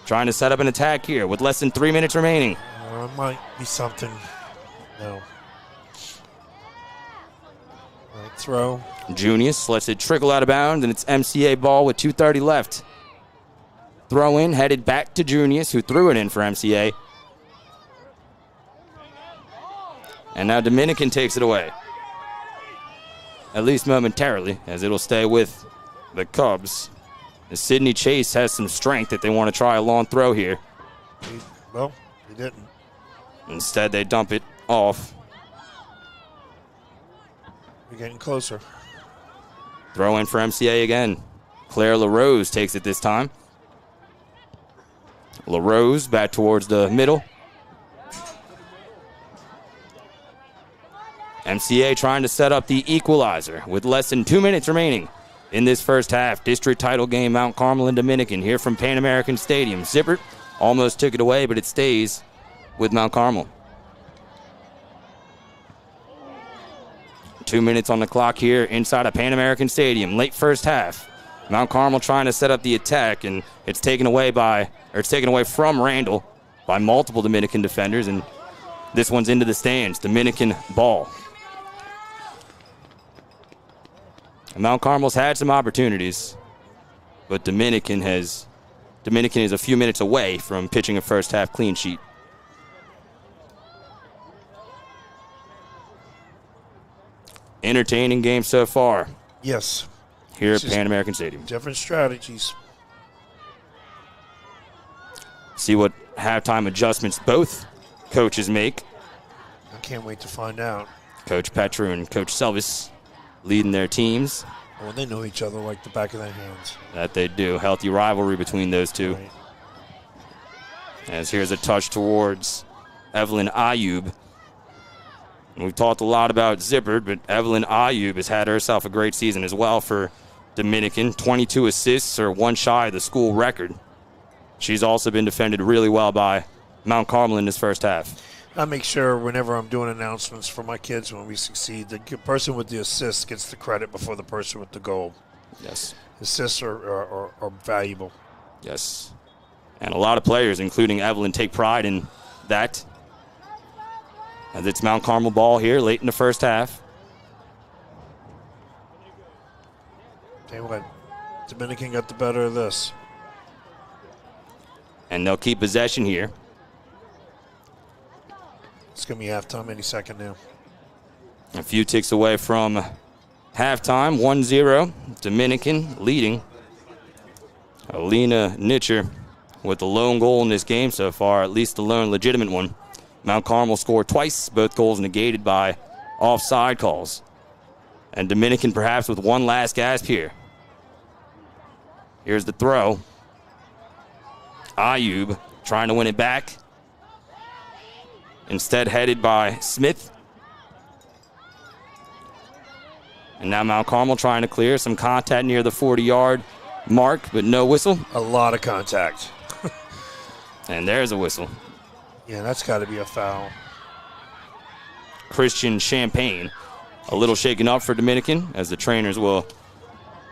trying to set up an attack here with less than 3 minutes remaining. It might be something. No. All right, throw. Junius lets it trickle out of bounds, and it's MCA ball with 2:30 left. Throw in, headed back to Junius, who threw it in for MCA. And now Dominican takes it away. At least momentarily, as it'll stay with the Cubs. And Sydney Chase has some strength if they want to try a long throw here. He didn't. Instead, they dump it off. We're getting closer. Throw in for MCA again. Claire LaRose takes it this time. LaRose back towards the middle. MCA trying to set up the equalizer with less than 2 minutes remaining in this first half. District title game, Mount Carmel and Dominican here from Pan American Stadium. Zippert almost took it away, but it stays with Mount Carmel. 2 minutes on the clock here inside of Pan American Stadium. Late first half. Mount Carmel trying to set up the attack, and it's taken away from Randall by multiple Dominican defenders, and this one's into the stands. Dominican ball. Mount Carmel's had some opportunities, but Dominican is a few minutes away from pitching a first half clean sheet. Entertaining game so far. Yes. Here at Pan American Stadium. Different strategies. See what halftime adjustments both coaches make. I can't wait to find out. Coach Petru and Coach Selvis leading their teams. Oh, they know each other like the back of their hands. That they do. Healthy rivalry between those two. Right. As here's a touch towards Evelyn Ayub. We've talked a lot about Zippert, but Evelyn Ayub has had herself a great season as well for Dominican. 22 assists, or one shy of the school record. She's also been defended really well by Mount Carmel in this first half. I make sure whenever I'm doing announcements for my kids when we succeed, the person with the assist gets the credit before the person with the goal. Yes. Assists are valuable. Yes. And a lot of players, including Evelyn, take pride in that. As it's Mount Carmel ball here late in the first half. Tell you what, Dominican got the better of this. And they'll keep possession here. It's going to be halftime any second now. A few ticks away from halftime. 1-0. Dominican leading. Alina Nitcher with the lone goal in this game so far, at least the lone legitimate one. Mount Carmel scored twice, both goals negated by offside calls. And Dominican perhaps with one last gasp here. Here's the throw. Ayub trying to win it back. Instead headed by Smith. And now Mount Carmel trying to clear some contact near the 40-yard mark, but no whistle. A lot of contact. And there's a whistle. Yeah, that's got to be a foul. Christian Champagne a little shaken up for Dominican, as the trainers will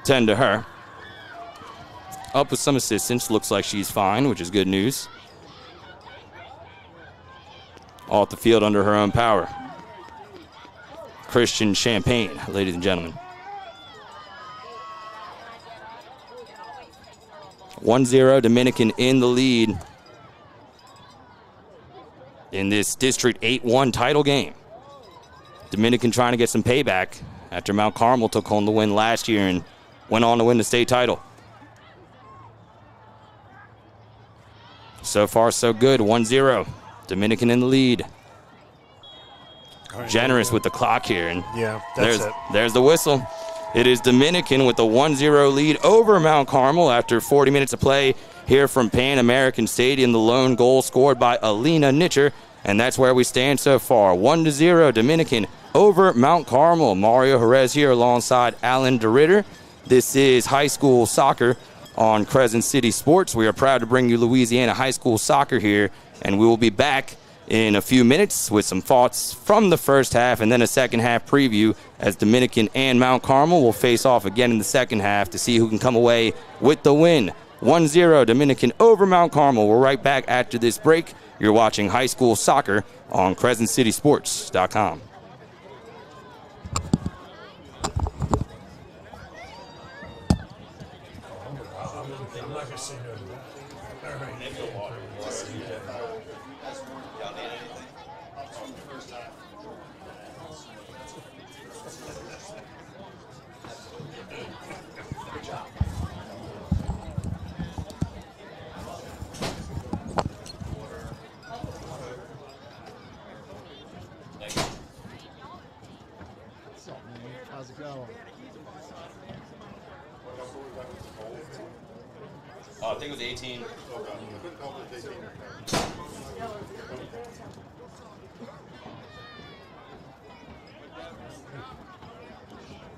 tend to her. Up with some assistance. Looks like she's fine, which is good news. Off the field under her own power. Christian Champagne, ladies and gentlemen. 1-0, Dominican in the lead in this District 8-1 title game. Dominican trying to get some payback after Mount Carmel took home the win last year and went on to win the state title. So far, so good. 1-0. Dominican in the lead. Generous with the clock here. And yeah, that's it. There's the whistle. It is Dominican with the 1-0 lead over Mount Carmel after 40 minutes of play here from Pan American Stadium. The lone goal scored by Alina Nitcher, and that's where we stand so far. 1-0 Dominican over Mount Carmel. Mario Jerez here alongside Alan DeRitter. This is high school soccer on Crescent City Sports. We are proud to bring you Louisiana high school soccer here, and we will be back in a few minutes with some thoughts from the first half and then a second half preview as Dominican and Mount Carmel will face off again in the second half to see who can come away with the win. 1-0 Dominican over Mount Carmel. We're right back after this break. You're watching high school soccer on CrescentCitySports.com. How's it going? I think it was 18.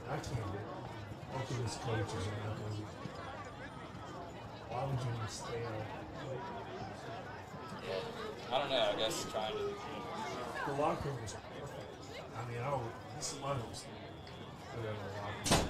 I can't. Both of these coaches are not going to. Why would you stay on? I don't know. I guess trying to. The locker room was perfect. I mean, this money was good in the locker room.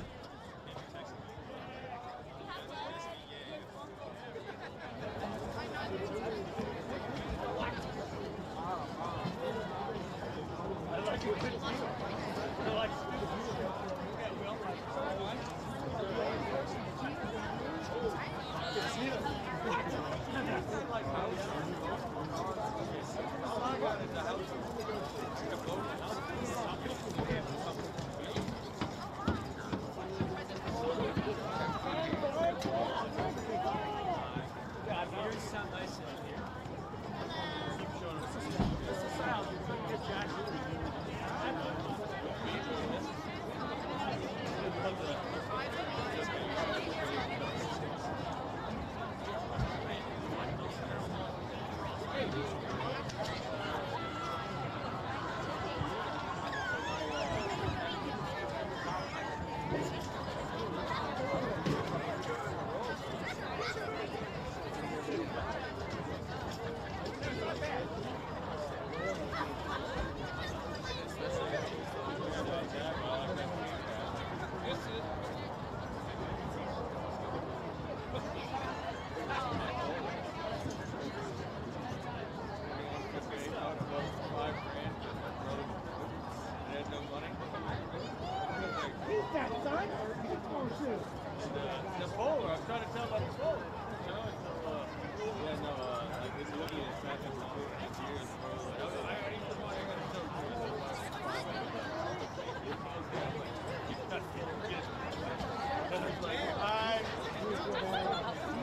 that, son? The bowler, I'm trying to tell about the bowler. Like been looking at track for 6 years, bro. Like, I need to want to show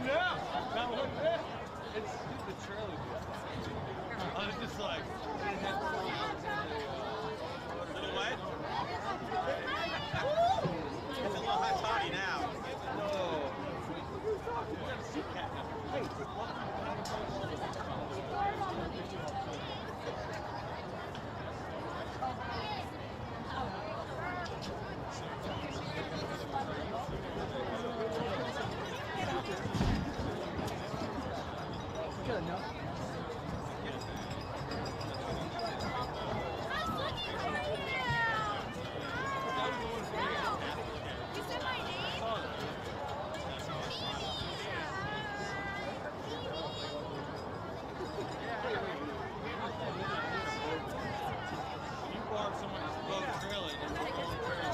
no, not one bit. It's the trailer. I was just like, little wet. It's a little hot toddy now. No. Good enough. You said my name? You borrowed someone's boat trailer and you're going trailer.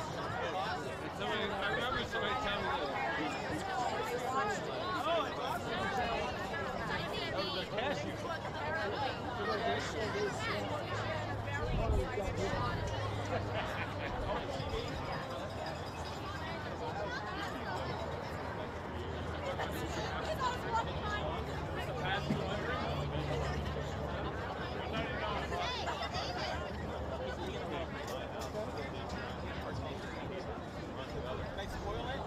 And somebody, I remember somebody telling me that. Oh, it's awesome. That was a cashew. They spoil it?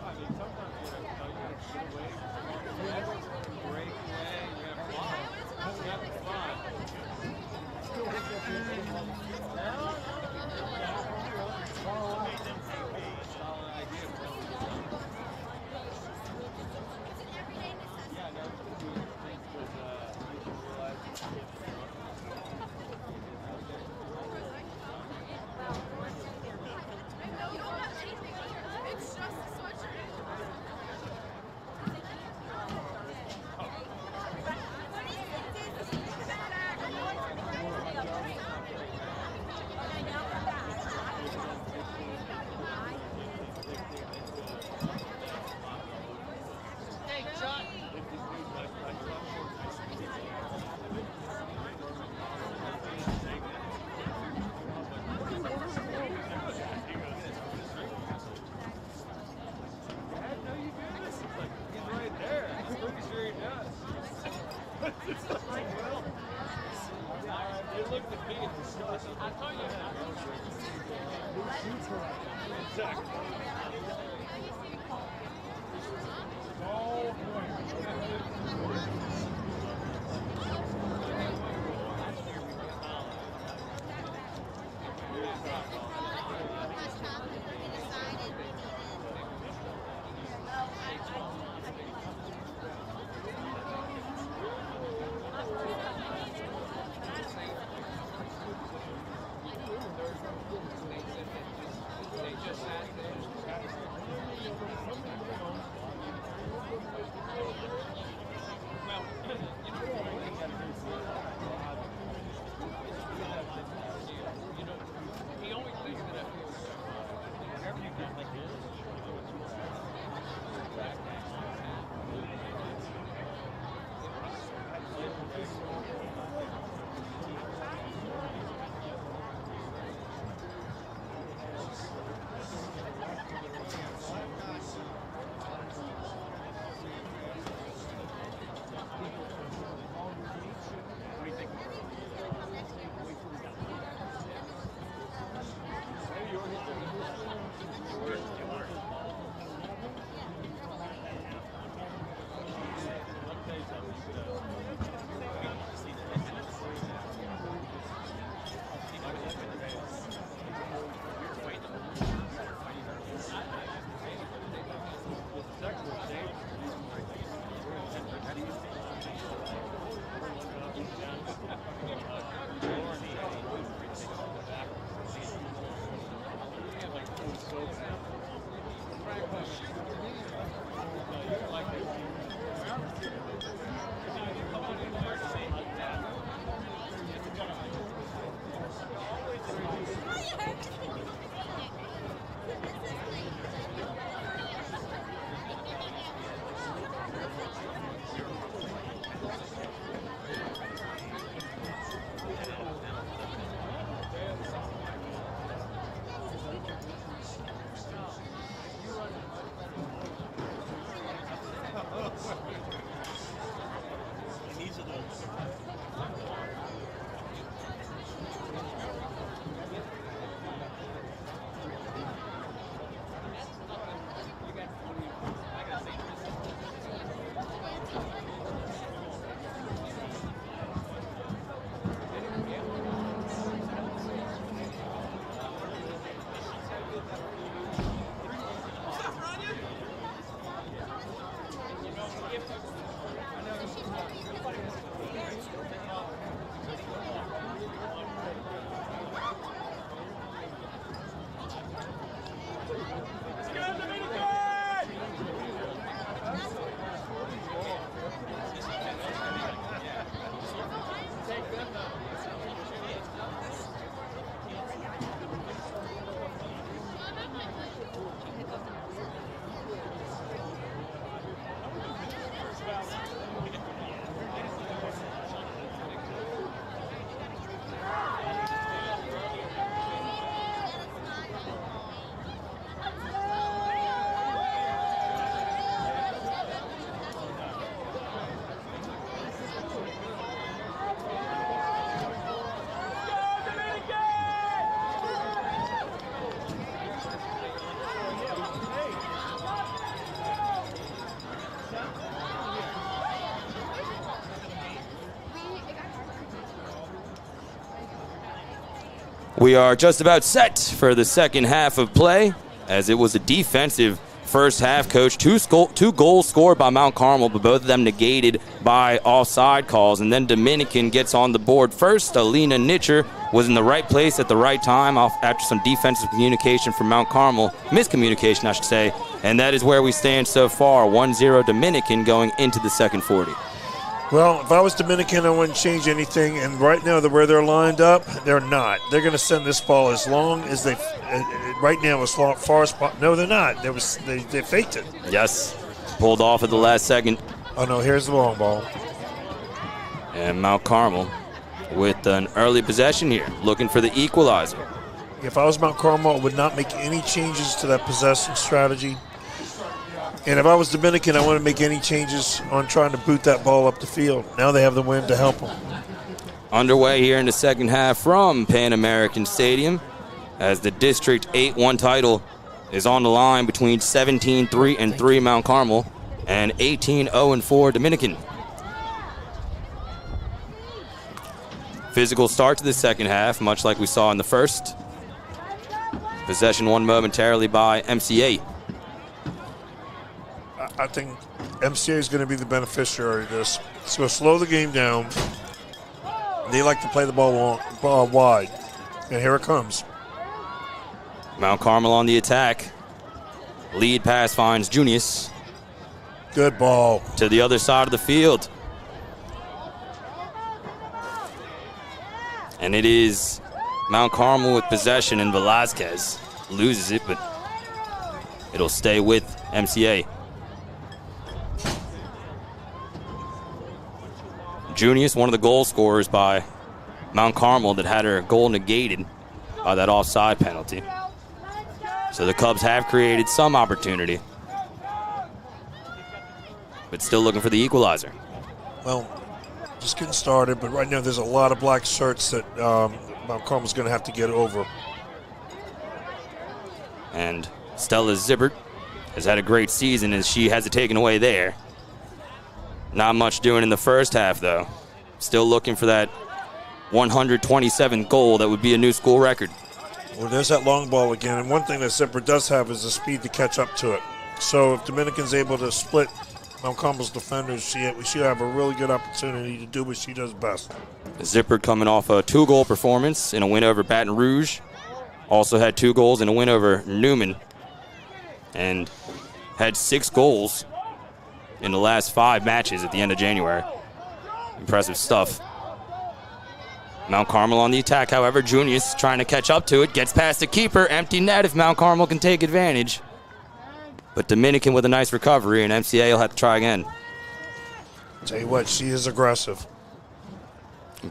I mean, sometimes you gotta get away, break away, you gotta fly. You have to fly. Solid idea, bro. Yeah, no, it's things with, It's just a sweatshirt. Hey, Chuck. He's right there. I'm pretty sure he does. It's like, well, it looked the biggest disgust. I thought you had They just sat there. Well, you know, he only We are just about set for the second half of play, as it was a defensive first half, Coach. Two goals scored by Mount Carmel, but both of them negated by offside calls. And then Dominican gets on the board first. Alina Nitcher was in the right place at the right time after some defensive communication from Mount Carmel. Miscommunication, I should say. And that is where we stand so far. 1-0 Dominican going into the second 40. Well, if I was Dominican, I wouldn't change anything. And right now, where they're lined up, they're not. They're going to send this ball as long as they. Right now, as far as no, they're not. They faked it. Yes, pulled off at the last second. Oh no, here's the long ball. And Mount Carmel with an early possession here, looking for the equalizer. If I was Mount Carmel, I would not make any changes to that possession strategy. And if I was Dominican, I wouldn't make any changes on trying to boot that ball up the field. Now they have the wind to help them. Underway here in the second half from Pan American Stadium, as the District 8-1 title is on the line between 17-3-3 Mount Carmel and 18-0-4 Dominican. Physical start to the second half, much like we saw in the first. Possession won momentarily by MCA. I think MCA is going to be the beneficiary of this. It's going to slow the game down. They like to play the ball wide. And here it comes. Mount Carmel on the attack. Lead pass finds Junius. Good ball. To the other side of the field. And it is Mount Carmel with possession, and Velasquez loses it, but it'll stay with MCA. Junius, one of the goal scorers by Mount Carmel that had her goal negated by that offside penalty. So the Cubs have created some opportunity, but still looking for the equalizer. Well, just getting started, but right now there's a lot of black shirts that Mount Carmel's going to have to get over. And Stella Zippert has had a great season as she has it taken away there. Not much doing in the first half, though. Still looking for that 127th goal that would be a new school record. Well, there's that long ball again. And one thing that Zippert does have is the speed to catch up to it. So if Dominican's able to split Mount Carmel's defenders, we should have a really good opportunity to do what she does best. Zippert coming off a 2-goal performance in a win over Baton Rouge. Also had 2 goals in a win over Newman. And had 6 goals in the last 5 matches at the end of January. Impressive stuff. Mount Carmel on the attack, however. Junius trying to catch up to it. Gets past the keeper. Empty net if Mount Carmel can take advantage. But Dominican with a nice recovery, and MCA will have to try again. Tell you what, she is aggressive.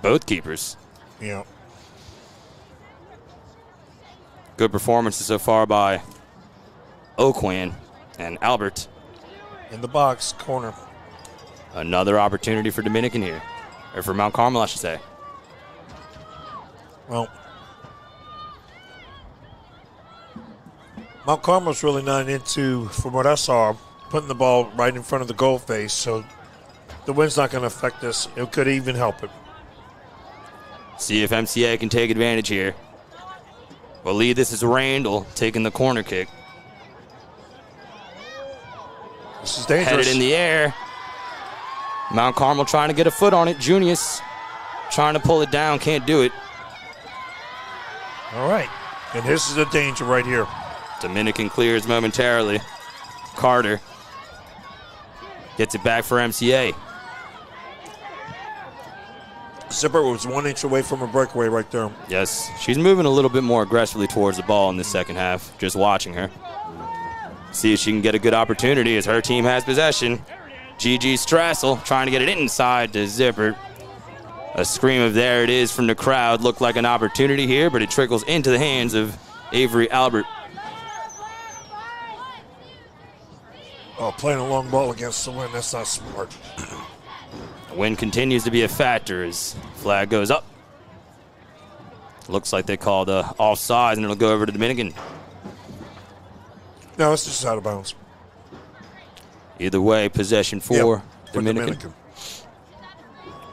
Both keepers. Yeah. Good performances so far by Oquan and Albert. In the box, corner. Another opportunity for Dominican here. Or for Mount Carmel, I should say. Well, Mount Carmel's really not into, from what I saw, putting the ball right in front of the goal face, so the wind's not going to affect this. It could even help it. See if MCA can take advantage here. Believe this is Randall taking the corner kick. This is dangerous. Headed in the air. Mount Carmel trying to get a foot on it. Junius trying to pull it down, can't do it. All right. And this is the danger right here. Dominican clears momentarily. Carter gets it back for MCA. Zippert was 1 inch away from a breakaway right there. Yes, she's moving a little bit more aggressively towards the ball in the second half, just watching her. See if she can get a good opportunity as her team has possession. Gigi Strassel trying to get it inside to Zippert. A scream of there it is from the crowd. Looked like an opportunity here, but it trickles into the hands of Avery Albert. Oh, playing a long ball against the wind, that's not smart. The wind continues to be a factor as flag goes up. Looks like they called offside, and it'll go over to Dominican. No, it's just out of bounds. Either way, possession for Dominican.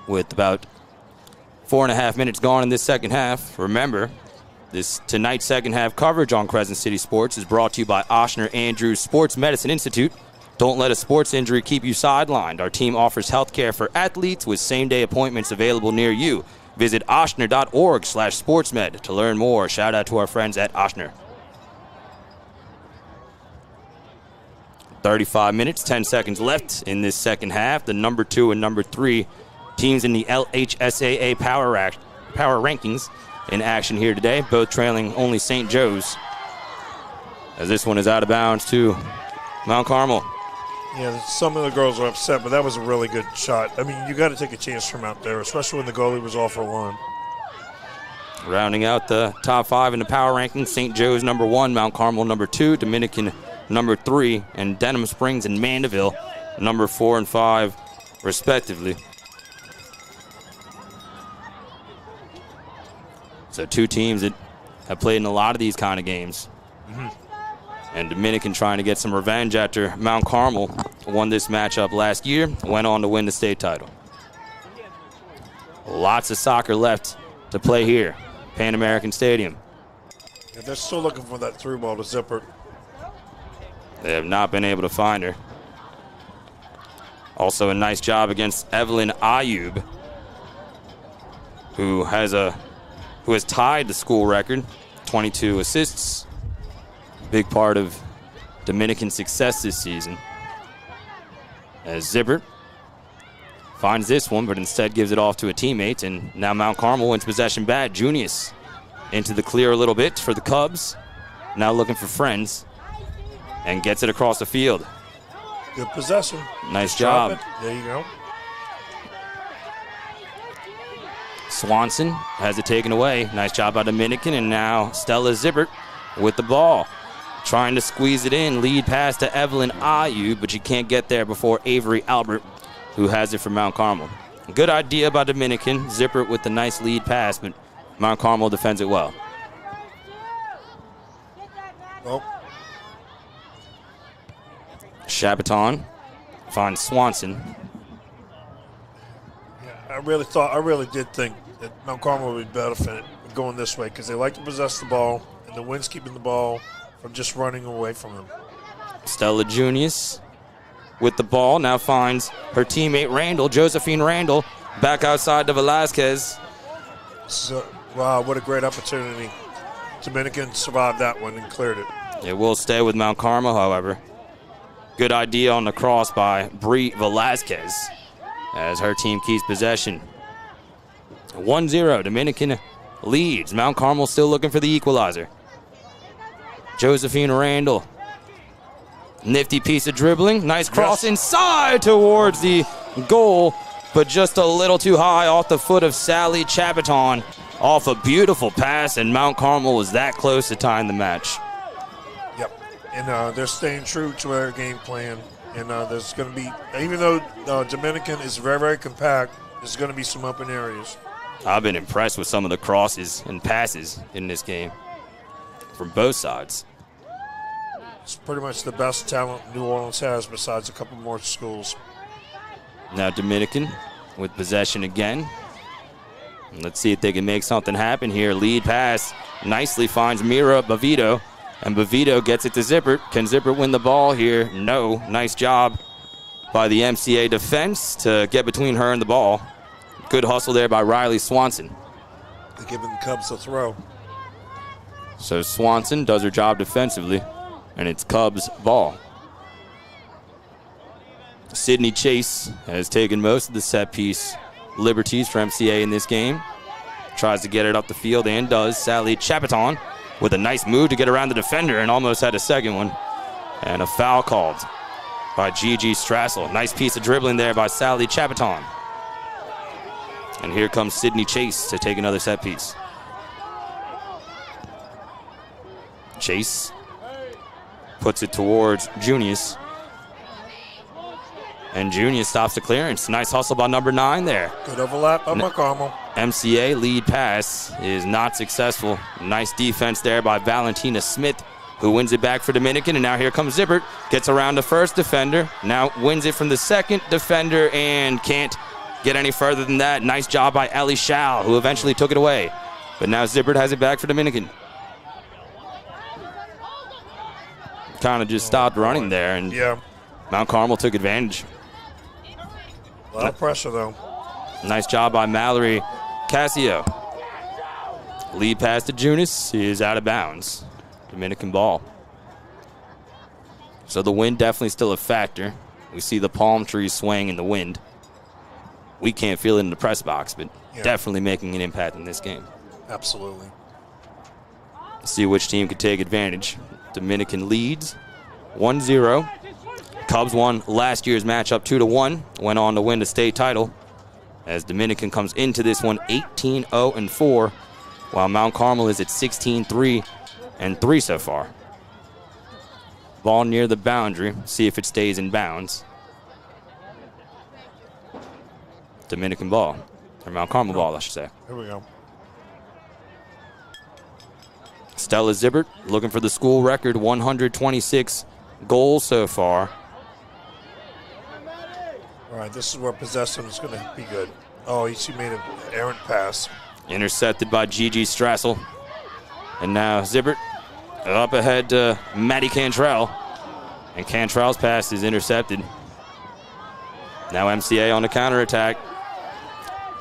With about 4.5 minutes gone in this second half. Remember, This tonight's second half coverage on Crescent City Sports is brought to you by Oshner Andrews Sports Medicine Institute. Don't let a sports injury keep you sidelined. Our team offers health care for athletes with same-day appointments available near you. Visit oshner.org/sportsmed to learn more. Shout out to our friends at Oshner. 35 minutes, 10 seconds left in this second half. The number 2 and number 3 teams in the LHSAA power rankings in action here today, both trailing only St. Joe's. As this one is out of bounds to Mount Carmel. Yeah, some of the girls are upset, but that was a really good shot. I mean, you got to take a chance from out there, especially when the goalie was off for one. Rounding out the top 5 in the power rankings, St. Joe's number 1, Mount Carmel number 2, Dominican number 3, and Denham Springs and Mandeville number 4 and 5, respectively. So 2 teams that have played in a lot of these kind of games. And Dominican trying to get some revenge after Mount Carmel won this matchup last year, went on to win the state title. Lots of soccer left to play here, Pan American Stadium. Yeah, they're still looking for that through ball to Zipper. They have not been able to find her. Also a nice job against Evelyn Ayub, who has tied the school record, 22 assists. Big part of Dominican success this season. As Zippert finds this one, but instead gives it off to a teammate, and now Mount Carmel wins possession back. Junius into the clear a little bit for the Cubs. Now looking for friends, and gets it across the field. Good possession. Nice job. There you go. Swanson has it taken away. Nice job by Dominican, and now Stella Zippert with the ball. Trying to squeeze it in, lead pass to Evelyn Ayub, but you can't get there before Avery Albert, who has it for Mount Carmel. Good idea by Dominican. Zippert with the nice lead pass, but Mount Carmel defends it well. Oh. Chabaton finds Swanson. I really did think that Mount Carmel would benefit going this way because they like to possess the ball, and the wind's keeping the ball from just running away from them. Stella Junius with the ball now finds her teammate Randall, Josephine Randall, back outside to Velasquez. So, wow, what a great opportunity. Dominican survived that one and cleared it. It will stay with Mount Carmel, however. Good idea on the cross by Bree Velasquez as her team keeps possession. 1-0, Dominican leads. Mount Carmel still looking for the equalizer. Josephine Randall. Nifty piece of dribbling. Nice cross inside towards the goal, but just a little too high off the foot of Sally Chabaton. Off a beautiful pass, and Mount Carmel was that close to tying the match. Yep. And they're staying true to their game plan. And there's going to be, even though Dominican is very, very compact, there's going to be some open areas. I've been impressed with some of the crosses and passes in this game from both sides. It's pretty much the best talent New Orleans has besides a couple more schools. Now Dominican with possession again. Let's see if they can make something happen here. Lead pass nicely finds Mira Bavito, and Bavito gets it to Zippert. Can Zippert win the ball here? No. Nice job by the MCA defense to get between her and the ball. Good hustle there by Riley Swanson. They're giving the Cubs a throw. So Swanson does her job defensively, and it's Cubs ball. Sydney Chase has taken most of the set piece liberties for MCA in this game. Tries to get it up the field and does. Sally Chabaton with a nice move to get around the defender and almost had a second one. And a foul called by Gigi Strassel. Nice piece of dribbling there by Sally Chabaton. And here comes Sydney Chase to take another set piece. Chase puts it towards Junius. And Junius stops the clearance. Nice hustle by number 9 there. Good overlap by Mount Carmel. MCA lead pass is not successful. Nice defense there by Valentina Smith, who wins it back for Dominican. And now here comes Zippert. Gets around the first defender. Now wins it from the second defender and can't get any further than that. Nice job by Ellie Schau, who eventually took it away. But now Zippert has it back for Dominican. kind of just stopped running there, and Yeah. Mount Carmel took advantage. A lot of pressure, though. Nice job by Mallory Cassio. Lead pass to Junis is out of bounds. Dominican ball. So the wind definitely still a factor. We see the palm trees swaying in the wind. We can't feel it in the press box, but definitely making an impact in this game. Absolutely. See which team could take advantage. Dominican leads 1-0. Cubs won last year's matchup 2-1. Went on to win the state title. As Dominican comes into this one 18-0-4, while Mount Carmel is at 16-3-3 so far. Ball near the boundary. See if it stays in bounds. Dominican ball. Or Mount Carmel ball, I should say. Here we go. Stella Zibbert looking for the school record, 126 goals so far. All right, this is where possession is going to be good. Oh, she made an errant pass. Intercepted by Gigi Strassel. And now Zibbert up ahead to Maddie Cantrell. And Cantrell's pass is intercepted. Now MCA on the counterattack.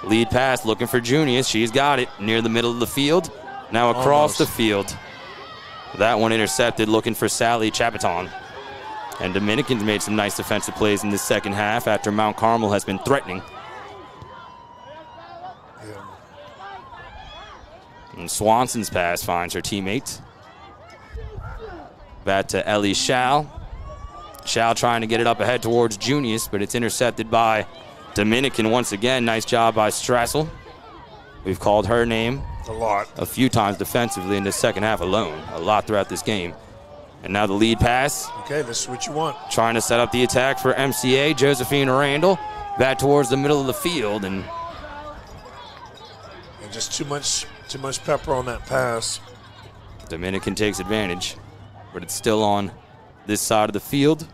Lead pass looking for Junius. She's got it near the middle of the field. Now across the field. That one intercepted, looking for Sally Chapaton. And Dominicans made some nice defensive plays in the second half after Mount Carmel has been threatening. Yeah. And Swanson's pass finds her teammate. Back to Ellie Schall. Schall trying to get it up ahead towards Junius, but it's intercepted by Dominican once again. Nice job by Strassel. We've called her name A few times defensively in the second half alone. A lot throughout this game. And now the lead pass. Okay, this is what you want. Trying to set up the attack for MCA. Josephine Randall back towards the middle of the field. And just too much pepper on that pass. Dominican takes advantage. But it's still on this side of the field.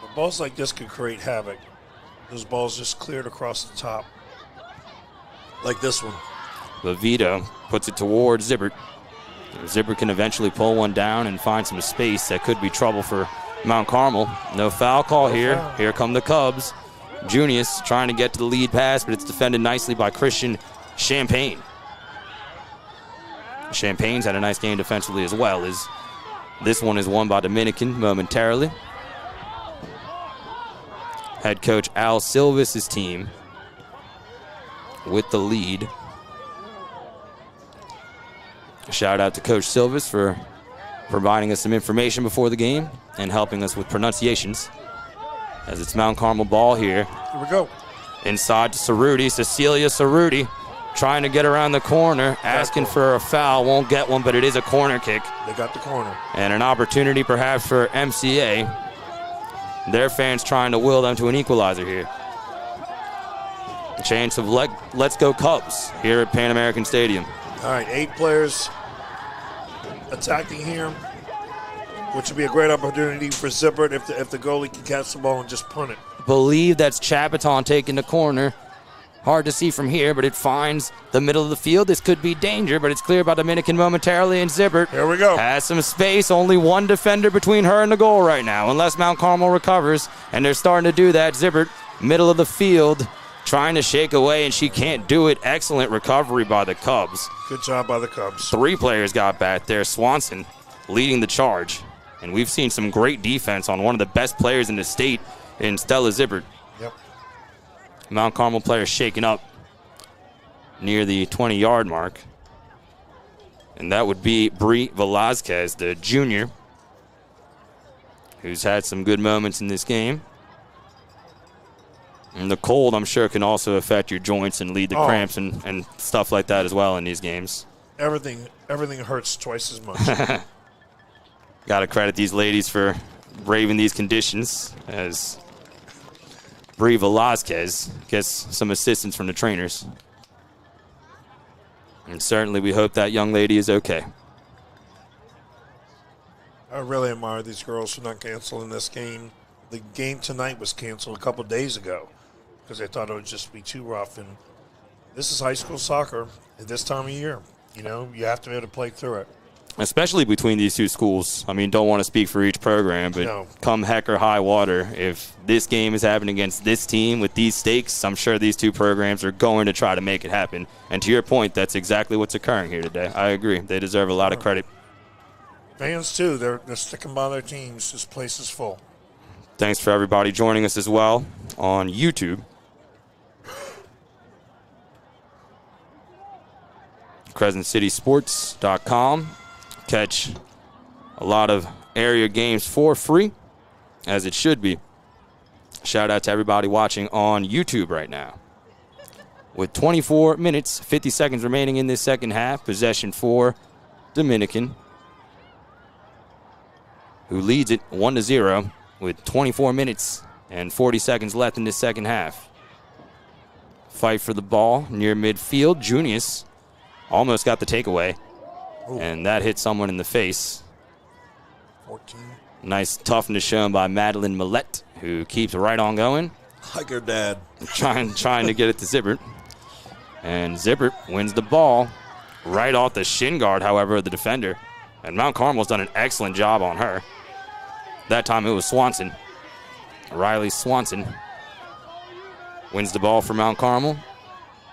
But balls like this can create havoc. Those balls just cleared across the top. Like this one. Levito puts it towards Zibbert. Zibbert can eventually pull one down and find some space. That could be trouble for Mount Carmel. No foul call here. Foul. Here come the Cubs. Junius trying to get to the lead pass, but it's defended nicely by Christian Champagne. Champagne's had a nice game defensively as well. As this one is won by Dominican momentarily. Head coach Al Silvis' team with the lead. Shout out to Coach Silvis for providing us some information before the game and helping us with pronunciations. As it's Mount Carmel ball here. Here we go. Inside to Cerruti. Cecilia Cerruti trying to get around the corner, asking for a foul. Won't get one, but it is a corner kick. They got the corner. And an opportunity perhaps for MCA. Their fans trying to will them to an equalizer here. A chance of let's go Cubs here at Pan American Stadium. All right, 8 players attacking here, which would be a great opportunity for Zibbert if the goalie can catch the ball and just punt it. Believe that's Chapaton taking the corner. Hard to see from here, but it finds the middle of the field. This could be danger, but it's cleared by Dominican momentarily, and Zibbert Here we go. has some space. Only one defender between her and the goal right now, unless Mount Carmel recovers, and they're starting to do that. Zibbert, middle of the field, trying to shake away, and she can't do it. Excellent recovery by the Cubs. Good job by the Cubs. 3 players got back there. Swanson leading the charge, and we've seen some great defense on one of the best players in the state in Stella Zibbert. Yep. Mount Carmel player shaken up near the 20-yard mark. And that would be Bree Velazquez, the junior, who's had some good moments in this game. And the cold, I'm sure, can also affect your joints and lead to cramps and stuff like that as well in these games. Everything hurts twice as much. Got to credit these ladies for braving these conditions, as Bree Velazquez gets some assistance from the trainers. And certainly we hope that young lady is okay. I really admire these girls for not canceling this game. The game tonight was canceled a couple days ago because they thought it would just be too rough. And this is high school soccer at this time of year. You know, you have to be able to play through it. especially between these two schools. I mean, don't want to speak for each program, but No. come heck or high water, if this game is happening against this team with these stakes, I'm sure these two programs are going to try to make it happen. And to your point, that's exactly what's occurring here today. I agree. They deserve a lot of credit. Fans, too, they're sticking by their teams. This place is full. Thanks for everybody joining us as well on YouTube. CrescentCitySports.com. Catch a lot of area games for free, as it should be. Shout out to everybody watching on YouTube right now. With 24 minutes, 50 seconds remaining in this second half, possession for Dominican, who leads it 1-0 with 24 minutes and 40 seconds left in this second half. Fight for the ball near midfield. Junius almost got the takeaway, and that hit someone in the face. 14. Nice toughness shown by Madeline Millette, who keeps right on going, Like her dad. trying to get it to Zippert. And Zippert wins the ball right off the shin guard, however, of the defender. And Mount Carmel's done an excellent job on her. That time it was Swanson. Riley Swanson wins the ball for Mount Carmel,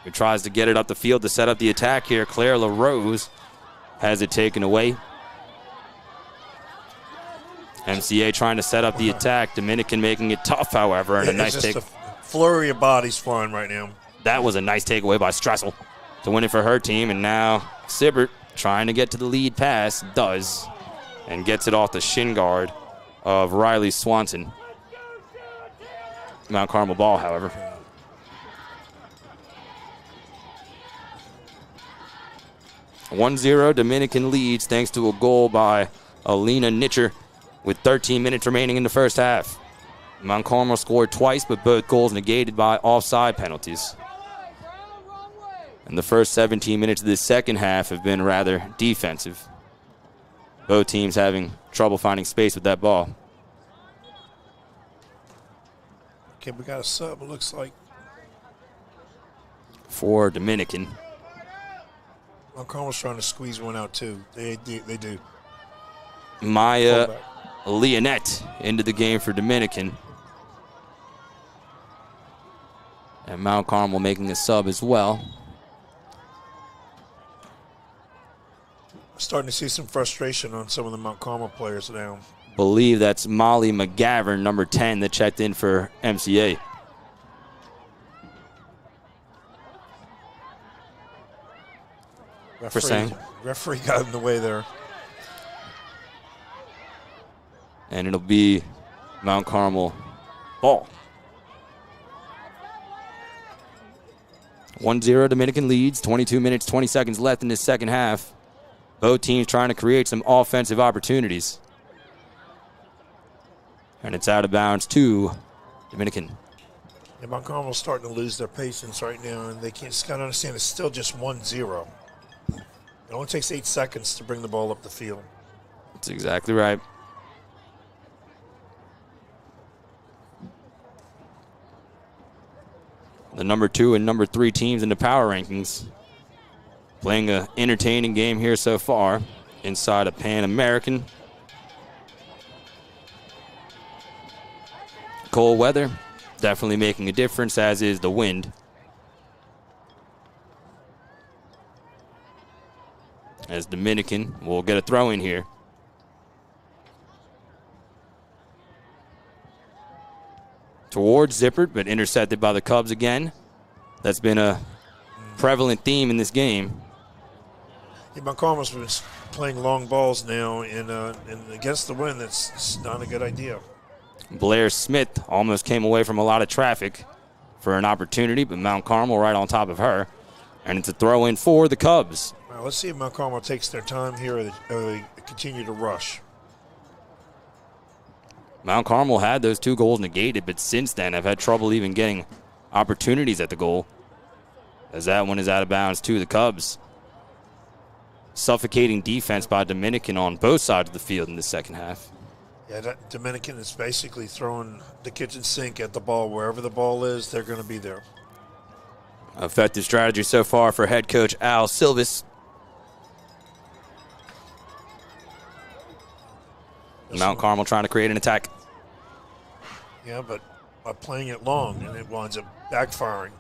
who tries to get it up the field to set up the attack here. Claire LaRose has it taken away. MCA trying to set up the attack. Dominican making it tough, however, and a nice It's take. just a flurry of bodies flying right now. That was a nice takeaway by Stressel to win it for her team. And now Sibbert trying to get to the lead pass, does, and gets it off the shin guard of Riley Swanson. Mount Carmel ball, however. (1-0) Dominican leads thanks to a goal by Alina Nitcher with 13 minutes remaining in the first half. Mount Carmel scored twice, but both goals negated by offside penalties. And the first 17 minutes of this second half have been rather defensive. Both teams having trouble finding space with that ball. Okay, we got a sub, it looks like. For Dominican. Mount Carmel's trying to squeeze one out, too. They do. Maya Fullback. Leonette into the game for Dominican. And Mount Carmel making a sub as well. Starting to see some frustration on some of the Mount Carmel players now. Believe that's Molly McGavern, number 10, that checked in for MCA. Referee got in the way there. And it'll be Mount Carmel ball. 1-0 Dominican leads, 22 minutes, 20 seconds left in this second half. Both teams trying to create some offensive opportunities. And it's out of bounds to Dominican. And Mount Carmel's starting to lose their patience right now, and they can't just gotta understand it's still just 1-0. It only takes 8 seconds to bring the ball up the field. That's exactly right. The number 2 and number 3 teams in the power rankings playing an entertaining game here so far inside a Pan American. Cold weather definitely making a difference, as is the wind. As Dominican will get a throw in here. Towards Zippert, but intercepted by the Cubs again. That's been a prevalent theme in this game. Yeah, Mount Carmel's been playing long balls now, and against the wind, that's not a good idea. Blair Smith almost came away from a lot of traffic for an opportunity, but Mount Carmel right on top of her. And it's a throw in for the Cubs. Well, let's see if Mount Carmel takes their time here or they continue to rush. Mount Carmel had those 2 goals negated, but since then have had trouble even getting opportunities at the goal, as that one is out of bounds to the Cubs. Suffocating defense by Dominican on both sides of the field in the second half. Yeah, that Dominican is basically throwing the kitchen sink at the ball. Wherever the ball is, they're going to be there. Effective strategy so far for head coach Al Silvis. Mount Carmel trying to create an attack. Yeah, but by playing it long, and it winds up backfiring.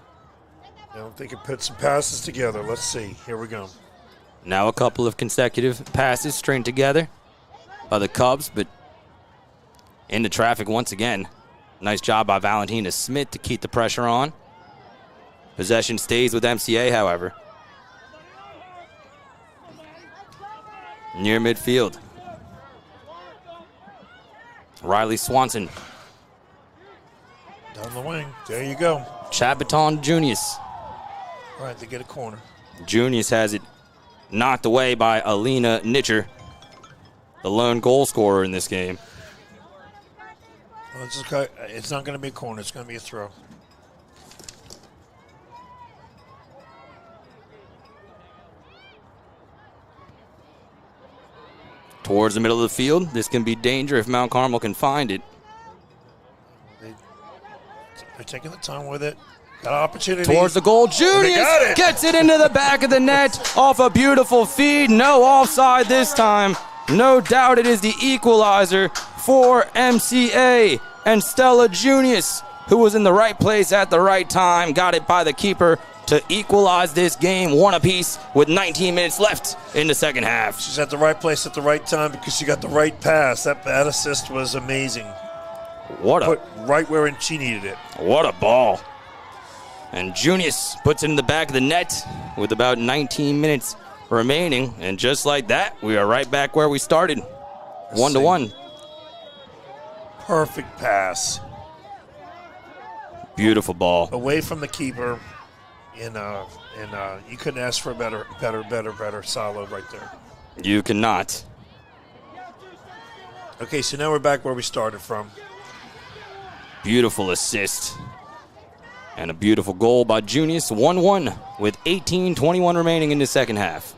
You know, they can put some passes together. Let's see. Here we go. Now a couple of consecutive passes stringed together by the Cubs, but into traffic once again. Nice job by Valentina Smith to keep the pressure on. Possession stays with MCA, however. Near midfield. Riley Swanson. Down the wing. There you go. Chabaton Junius. All right, they get a corner. Junius has it knocked away by Alina Nitcher, the lone goal scorer in this game. Well, it's not going to be a corner. It's going to be a throw. Towards the middle of the field. This can be danger if Mount Carmel can find it. They're taking the time with it. Got an opportunity. Towards the goal. Junius gets it into the back of the net off a beautiful feed. No offside this time. No doubt it is the equalizer for MCA. And Stella Junius, who was in the right place at the right time, got it by the keeper to equalize this game, one apiece with 19 minutes left in the second half. She's at the right place at the right time because she got the right pass. That assist was amazing. Put right where she needed it. What a ball. And Junius puts it in the back of the net with about 19 minutes remaining. And just like that, we are right back where we started. 1-1. Perfect pass. Beautiful ball. Away from the keeper. And you couldn't ask for a better solo right there. You cannot. Okay, so now we're back where we started from. Beautiful assist. And a beautiful goal by Junius. 1-1 with 18:21 remaining in the second half.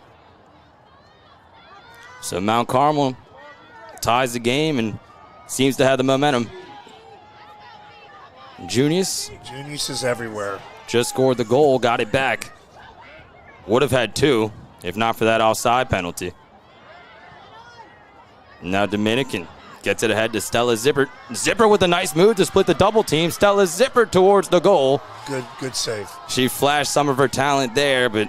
So Mount Carmel ties the game and seems to have the momentum. Junius is everywhere. Just scored the goal, got it back. Would have had two if not for that offside penalty. Now Dominican gets it ahead to Stella Zippert. Zipper with a nice move to split the double team. Stella Zippert towards the goal. Good save. She flashed some of her talent there, but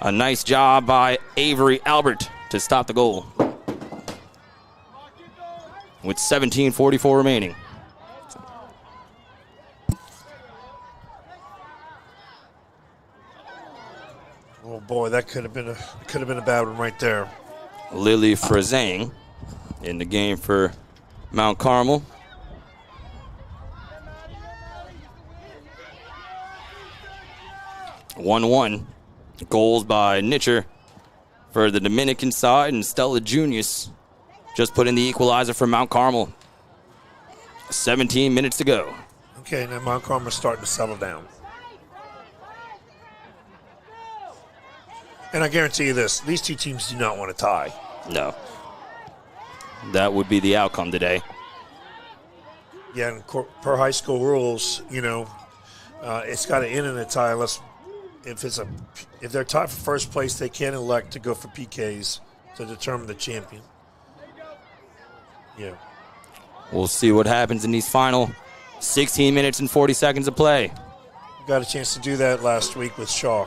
a nice job by Avery Albert to stop the goal. With 17:44 remaining. Oh boy, that could have been a bad one right there. Lily Frazang in the game for Mount Carmel. (1-1). Goals by Nitcher for the Dominican side, and Stella Junius just put in the equalizer for Mount Carmel. 17 minutes to go. Okay, now Mount Carmel's starting to settle down. And I guarantee you this, these two teams do not want to tie. No. That would be the outcome today. Yeah, and per high school rules, it's got to end in a tie unless if they're tied for first place, they can elect to go for PKs to determine the champion. Yeah. We'll see what happens in these final 16 minutes and 40 seconds of play. We got a chance to do that last week with Shaw.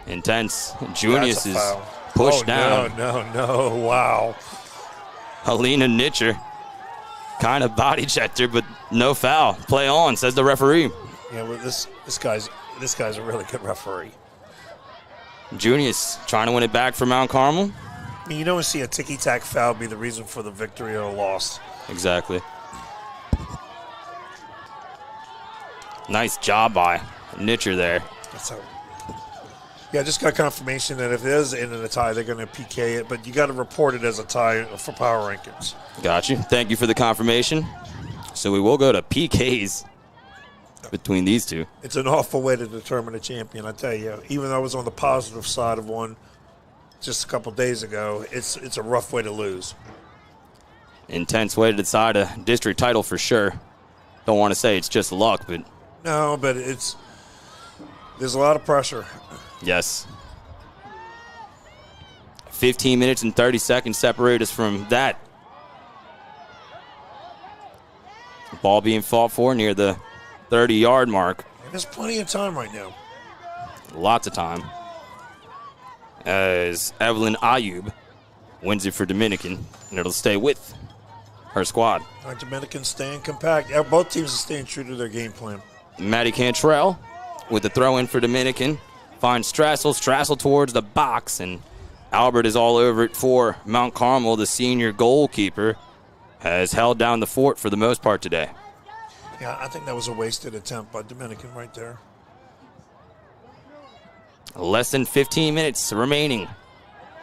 Intense. Junius is foul. pushed down. No. Wow. Alina Nitcher kind of body checked her, but no foul. Play on, says the referee. Yeah, well, this guy's a really good referee. Junius trying to win it back for Mount Carmel. I mean, you don't see a ticky-tack foul be the reason for the victory or loss. Exactly. Nice job by Nitcher there. Yeah, I just got confirmation that if it is in a tie, they're going to PK it, but you got to report it as a tie for power rankings. Got you. Thank you for the confirmation. So we will go to PKs between these two. It's an awful way to determine a champion, I tell you. Even though I was on the positive side of one just a couple days ago, it's a rough way to lose. Intense way to decide a district title for sure. Don't want to say it's just luck, but... No, but there's a lot of pressure. Yes. 15 minutes and 30 seconds separate us from that Ball being fought for near the 30-yard mark. There's plenty of time right now. Lots of time. As Evelyn Ayub wins it for Dominican, and it'll stay with her squad. All right, Dominican staying compact. Both teams are staying true to their game plan. Maddie Cantrell with the throw in for Dominican. Finds Strassel towards the box, and Albert is all over it for Mount Carmel. The senior goalkeeper has held down the fort for the most part today. Yeah, I think that was a wasted attempt by Dominican right there. Less than 15 minutes remaining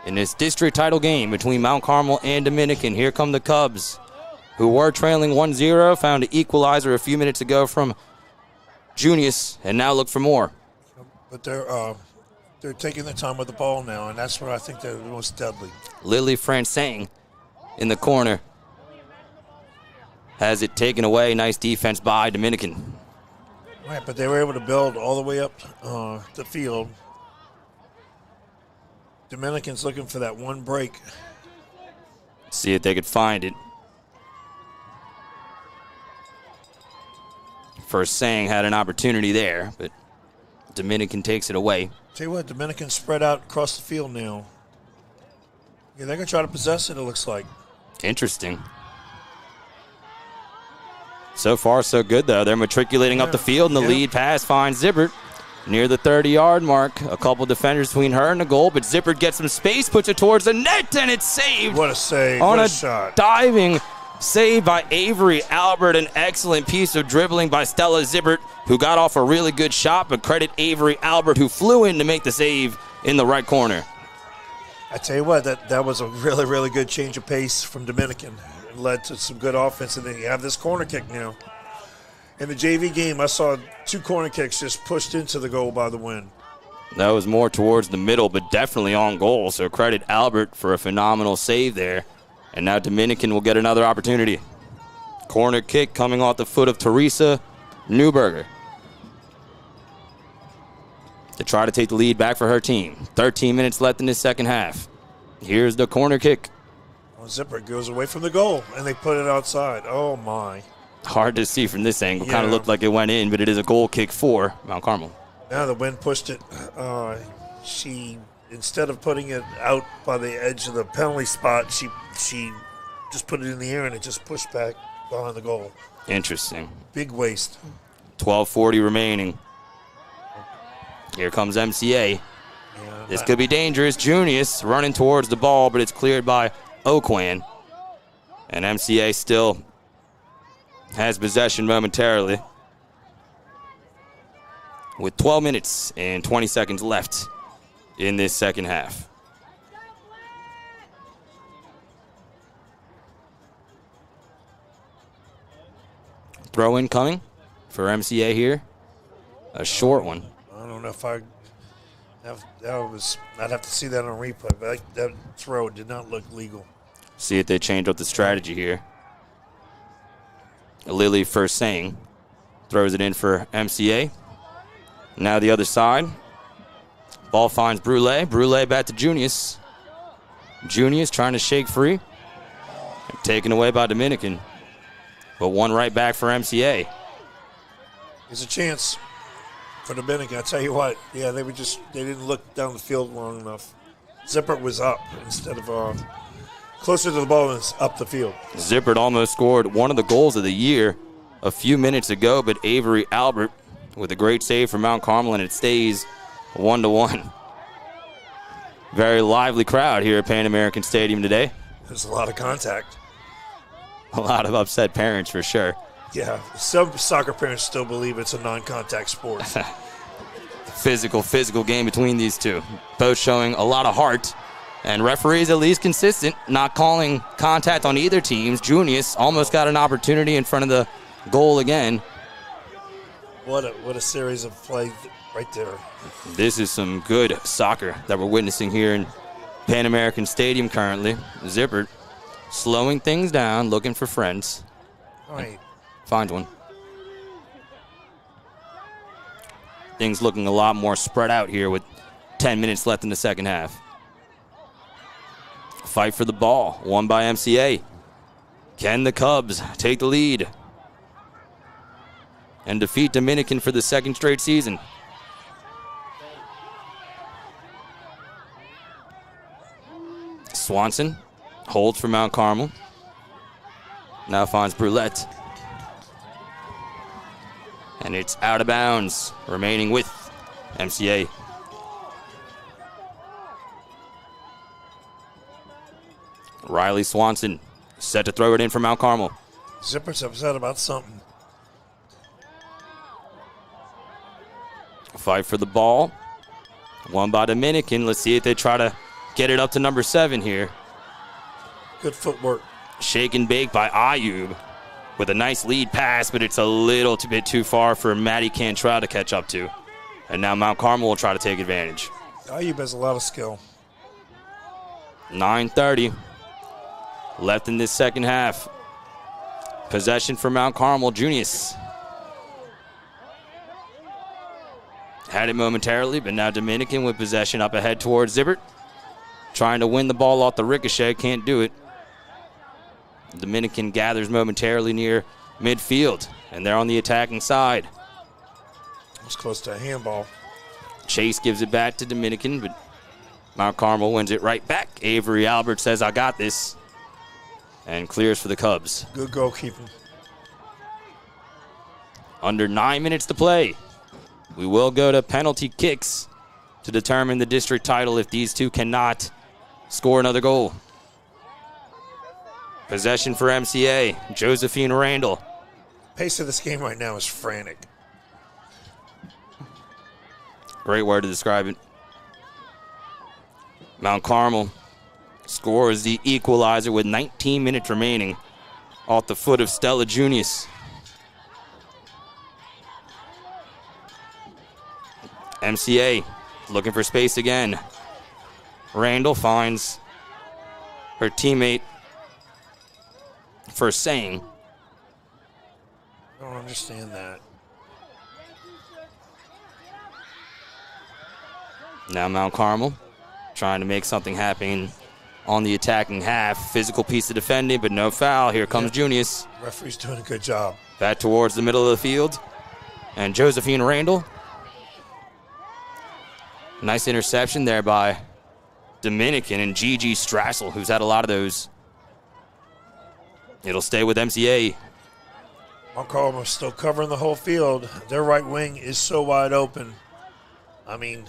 in this district title game between Mount Carmel and Dominican. Here come the Cubs, who were trailing 1-0, found an equalizer a few minutes ago from Junius, and now look for more. But they're taking their time with the ball now, and that's where I think they're the most deadly. Lily Francang in the corner has it taken away. Nice defense by Dominican. Right, but they were able to build all the way up the field. Dominican's looking for that one break. See if they could find it. First Sang had an opportunity there, but Dominican takes it away. Tell you what, Dominican spread out across the field now. Yeah, they're going to try to possess it, it looks like. Interesting. So far, so good, though. They're matriculating up the field, and the lead pass finds Zippert near the 30-yard mark. A couple defenders between her and the goal, but Zippert gets some space, puts it towards the net, and it's saved. What a save. On what a shot. Diving save by Avery Albert. An excellent piece of dribbling by Stella Zippert, who got off a really good shot, but credit Avery Albert, who flew in to make the save in the right corner. I tell you what, that was a really, really good change of pace from Dominican. It led to some good offense, and then you have this corner kick now. In the JV game, I saw 2 corner kicks just pushed into the goal by the wind. That was more towards the middle, but definitely on goal, so credit Albert for a phenomenal save there. And now Dominican will get another opportunity. Corner kick coming off the foot of Teresa Newberger to try to take the lead back for her team. 13 minutes left in the second half. Here's the corner kick. Well, Zipper goes away from the goal, and they put it outside. Oh, my. Hard to see from this angle. Kind of Yeah. looked like it went in, but it is a goal kick for Mount Carmel. Now the wind pushed it. She, instead of putting it out by the edge of the penalty spot, she just put it in the air, and it just pushed back behind the goal. Interesting. Big waste. 12:40 remaining. Here comes MCA. Yeah, This could be dangerous. Junius running towards the ball, but it's cleared by Oakwan. And MCA still has possession momentarily. With 12 minutes and 20 seconds left in this second half. Throw in coming for MCA here. A short one. I don't know if I'd have to see that on replay, but that throw did not look legal. See if they change up the strategy here. Lily first saying throws it in for MCA. Now the other side. Ball finds Brule. Brule back to Junius. Junius trying to shake free. Taken away by Dominican. But one right back for MCA. There's a chance for Dominican. I tell you what, yeah, they didn't look down the field long enough. Zippert was up instead of closer to the ball and up the field. Zippert almost scored one of the goals of the year a few minutes ago, but Avery Albert with a great save from Mount Carmel, and it stays 1-1. Very lively crowd here at Pan American Stadium today. There's a lot of contact. A lot of upset parents for sure. Yeah, some soccer parents still believe it's a non-contact sport. Physical game between these two. Both showing a lot of heart. And referees at least consistent, not calling contact on either teams. Junius almost got an opportunity in front of the goal again. What a series of play right there. This is some good soccer that we're witnessing here in Pan American Stadium currently. Zippert slowing things down, looking for friends. All right. Finds one. Things looking a lot more spread out here with 10 minutes left in the second half. Fight for the ball, won by MCA. Can the Cubs take the lead? and defeat Dominican for the second straight season. Swanson holds for Mount Carmel. Now finds Brulette. And it's out of bounds, remaining with MCA. Riley Swanson set to throw it in for Mount Carmel. Zipper's upset about something. Fight for the ball. Won by Dominican. Let's see if they try to get it up to number 7 here. Good footwork. Shake and bake by Ayub with a nice lead pass, but it's a little bit too far for Matty Cantrell to catch up to. And now Mount Carmel will try to take advantage. Ayub has a lot of skill. 9:30 left in this second half. Possession for Mount Carmel. Junius had it momentarily, but now Dominican with possession up ahead towards Zippert. Trying to win the ball off the ricochet, can't do it. Dominican gathers momentarily near midfield, and they're on the attacking side. It was close to a handball. Chase gives it back to Dominican, but Mount Carmel wins it right back. Avery Albert says, I got this, and clears for the Cubs. Good goalkeeping. Under 9 minutes to play. We will go to penalty kicks to determine the district title if these two cannot score another goal. Possession for MCA. Josephine Randall. Pace of this game right now is frantic. Great word to describe it. Mount Carmel scores the equalizer with 19 minutes remaining off the foot of Stella Junius. MCA looking for space again. Randall finds her teammate for saying. I don't understand that. Now Mount Carmel trying to make something happen on the attacking half. Physical piece of defending, but no foul. Here comes Junius. Referee's doing a good job. Back towards the middle of the field. And Josephine Randall. Nice interception there by Dominican and Gigi Strassel, who's had a lot of those. It'll stay with MCA. Mount Carmel still covering the whole field. Their right wing is so wide open. I mean,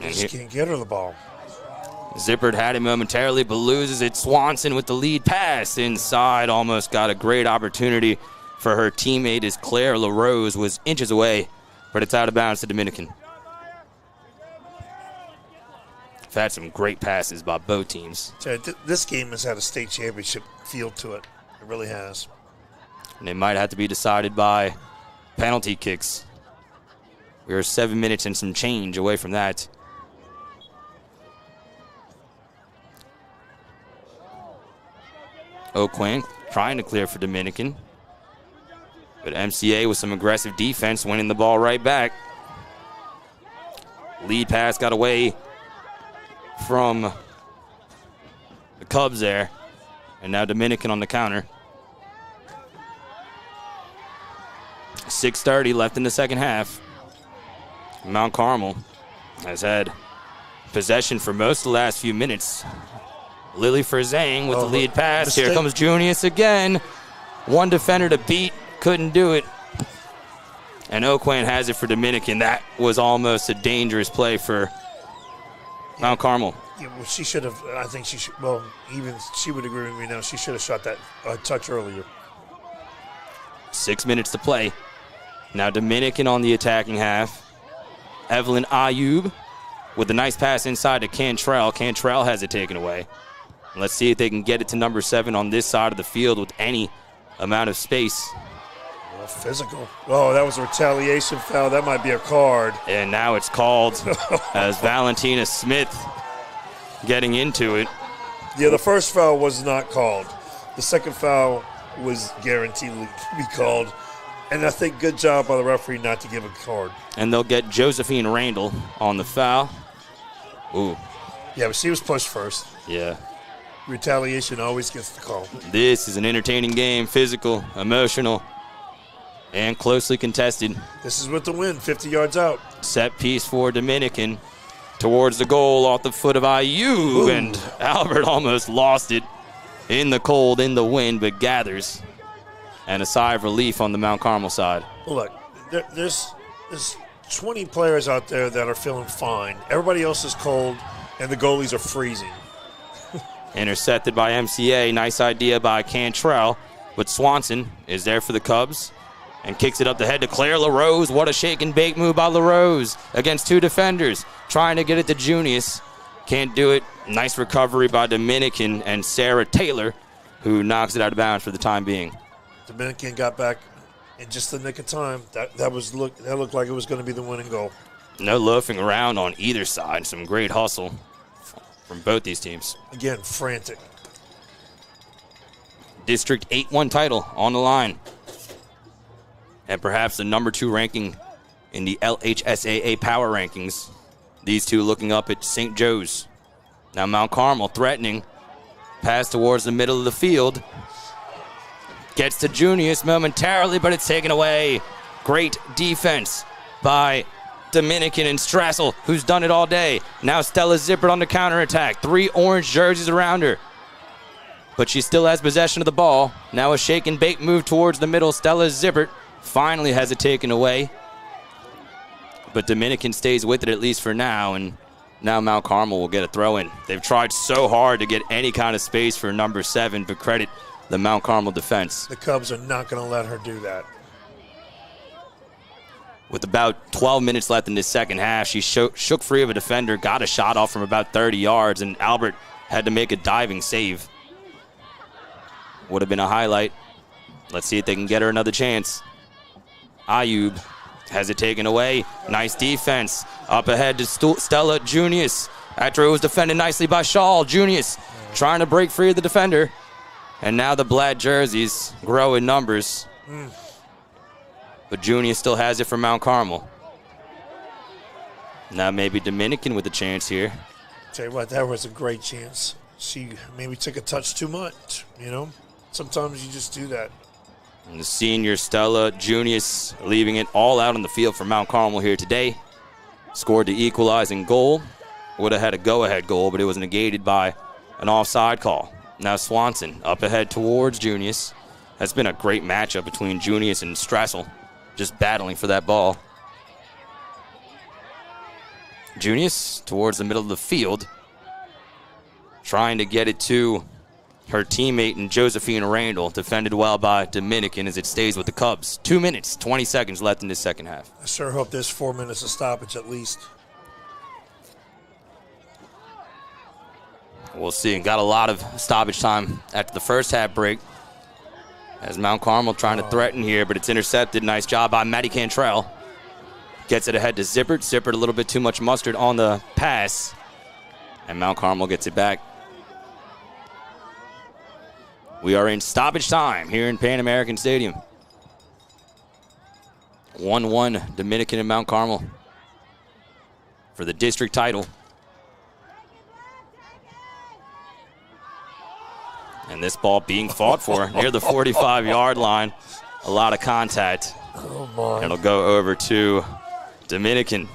just can't get her the ball. Zippert had it momentarily, but loses it. Swanson with the lead pass inside. Almost got a great opportunity for her teammate as Claire LaRose was inches away, but it's out of bounds to Dominican. We've had some great passes by both teams. This game has had a state championship feel to it. It really has. And it might have to be decided by penalty kicks. We are 7 minutes and some change away from that. O'Quinn trying to clear for Dominican. But MCA with some aggressive defense, winning the ball right back. Lead pass got away from the Cubs there. And now Dominican on the counter. 6:30 left in the second half. Mount Carmel has had possession for most of the last few minutes. Lily Ferzang with the lead pass. Mistake. Here comes Junius again. One defender to beat. Couldn't do it. And O'Quinn has it for Dominican. That was almost a dangerous play for Mount Carmel. Yeah, well, she should have. I think she should. Well, even she would agree with me now. She should have shot that touch earlier. 6 minutes to play. Now Dominican on the attacking half. Evelyn Ayub with a nice pass inside to Cantrell. Cantrell has it taken away. Let's see if they can get it to number 7 on this side of the field with any amount of space. Physical. Oh, that was a retaliation foul. That might be a card. And now it's called as Valentina Smith getting into it. Yeah, the first foul was not called. The second foul was guaranteed to be called. And I think good job by the referee not to give a card. And they'll get Josephine Randall on the foul. Ooh. Yeah, but she was pushed first. Yeah. Retaliation always gets the call. This is an entertaining game, physical, emotional, and closely contested. This is with the win, 50 yards out. Set piece for Dominican towards the goal off the foot of Ayub, and Albert almost lost it in the cold, in the wind, but gathers. And a sigh of relief on the Mount Carmel side. Look, there's 20 players out there that are feeling fine. Everybody else is cold, and the goalies are freezing. Intercepted by MCA. Nice idea by Cantrell. But Swanson is there for the Cubs and kicks it up the head to Claire LaRose. What a shake and bake move by LaRose against two defenders. Trying to get it to Junius. Can't do it. Nice recovery by Dominican and Sarah Taylor, who knocks it out of bounds for the time being. Dominican got back in just the nick of time. That looked like it was going to be the winning goal. No loafing around on either side. Some great hustle from both these teams. Again, frantic. District 8-1 title on the line. And perhaps the number 2 ranking in the LHSAA power rankings. These two looking up at St. Joe's. Now Mount Carmel threatening. Pass towards the middle of the field. Gets to Junius momentarily, but it's taken away. Great defense by Dominican and Strassel, who's done it all day. Now Stella Zippert on the counterattack. 3 orange jerseys around her. But she still has possession of the ball. Now a shake and bake move towards the middle. Stella Zippert finally has it taken away. But Dominican stays with it at least for now, and now Mount Carmel will get a throw in. They've tried so hard to get any kind of space for number 7, but credit the Mount Carmel defense. The Cubs are not going to let her do that. With about 12 minutes left in this second half, she shook free of a defender, got a shot off from about 30 yards, and Albert had to make a diving save. Would have been a highlight. Let's see if they can get her another chance. Ayub has it taken away. Nice defense. Up ahead to Stella Junius. After it was defended nicely by Shaw. Junius trying to break free of the defender. And now the black jerseys grow in numbers. But Junius still has it for Mount Carmel. Now maybe Dominican with a chance here. Tell you what, that was a great chance. She maybe took a touch too much, you know? Sometimes you just do that. And the senior Stella Junius leaving it all out on the field for Mount Carmel here today. Scored the equalizing goal. Would have had a go-ahead goal, but it was negated by an offside call. Now Swanson up ahead towards Junius. That's been a great matchup between Junius and Strassel, just battling for that ball. Junius towards the middle of the field, trying to get it to her teammate and Josephine Randall, defended well by Dominican as it stays with the Cubs. 2 minutes, 20 seconds left in this second half. I sure hope there's 4 minutes of stoppage at least. We'll see. And got a lot of stoppage time after the first half break. As Mount Carmel trying to threaten here, but it's intercepted. Nice job by Maddie Cantrell. Gets it ahead to Zippert. Zippert a little bit too much mustard on the pass. And Mount Carmel gets it back. We are in stoppage time here in Pan American Stadium. 1-1 Dominican and Mount Carmel for the district title. And this ball being fought for near the 45-yard line. A lot of contact. Oh, my. It'll go over to Dominican.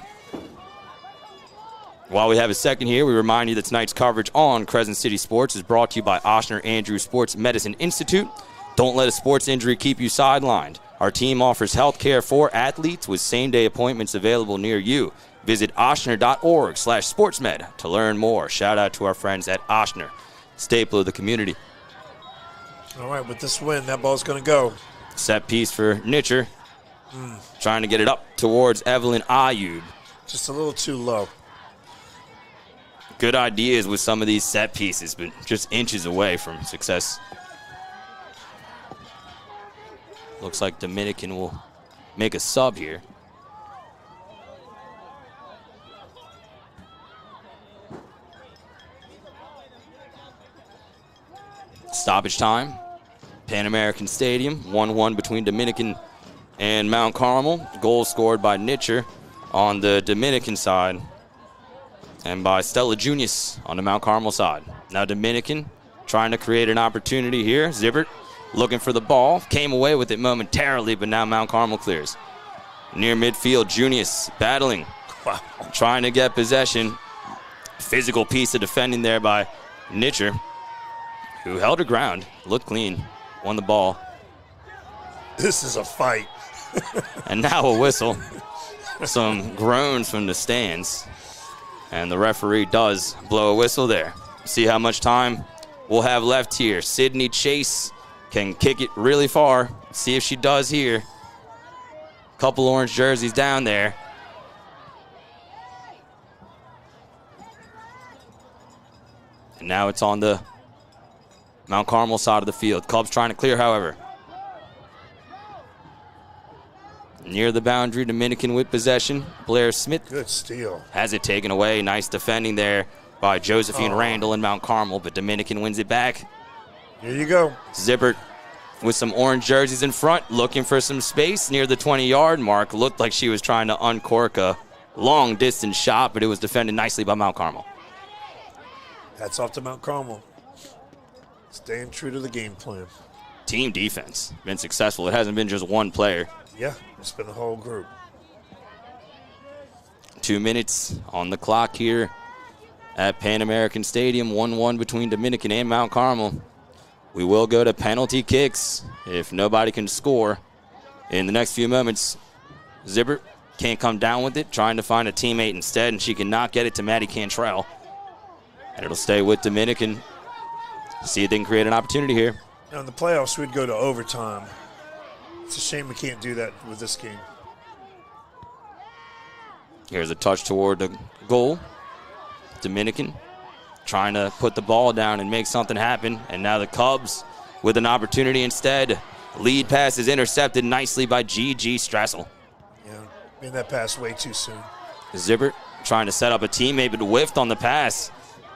While we have a second here, we remind you that tonight's coverage on Crescent City Sports is brought to you by Oshner Andrews Sports Medicine Institute. Don't let a sports injury keep you sidelined. Our team offers health care for athletes with same-day appointments available near you. Visit oshner.org/sportsmed to learn more. Shout out to our friends at Oshner, staple of the community. All right, with this win, that ball's going to go. Set piece for Nitcher. Trying to get it up towards Evelyn Ayub. Just a little too low. Good ideas with some of these set pieces, but just inches away from success. Looks like Dominican will make a sub here. Stoppage time. Pan American Stadium. 1-1 between Dominican and Mount Carmel. Goal scored by Nitcher on the Dominican side, and by Stella Junius on the Mount Carmel side. Now Dominican trying to create an opportunity here. Zippert looking for the ball. Came away with it momentarily, but now Mount Carmel clears. Near midfield, Junius battling. Wow. Trying to get possession. Physical piece of defending there by Nitcher, who held her ground, looked clean, won the ball. This is a fight. And now a whistle. Some groans from the stands. And the referee does blow a whistle there. See how much time we'll have left here. Sydney Chase can kick it really far. See if she does here. Couple orange jerseys down there. And now it's on the Mount Carmel side of the field. Cubs trying to clear, however. Near the boundary, Dominican with possession. Blair Smith Good steal. has it taken away. Nice defending there by Josephine Randall and Mount Carmel, but Dominican wins it back. Here you go. Zippert with some orange jerseys in front, looking for some space near the 20-yard mark. Looked like she was trying to uncork a long-distance shot, but it was defended nicely by Mount Carmel. Hats off to Mount Carmel. Staying true to the game plan. Team defense been successful. It hasn't been just one player. Yeah, it's been the whole group. 2 minutes on the clock here at Pan American Stadium. 1-1 between Dominican and Mount Carmel. We will go to penalty kicks if nobody can score in the next few moments. Zippert can't come down with it, trying to find a teammate instead, and she cannot get it to Maddie Cantrell. And it'll stay with Dominican. See if they can create an opportunity here. Now, in the playoffs, we'd go to overtime. It's a shame we can't do that with this game. Here's a touch toward the goal. Dominican trying to put the ball down and make something happen. And now the Cubs with an opportunity instead. Lead pass is intercepted nicely by G.G. Strassel. Yeah, made that pass way too soon. Zippert trying to set up a teammate, but whiffed on the pass.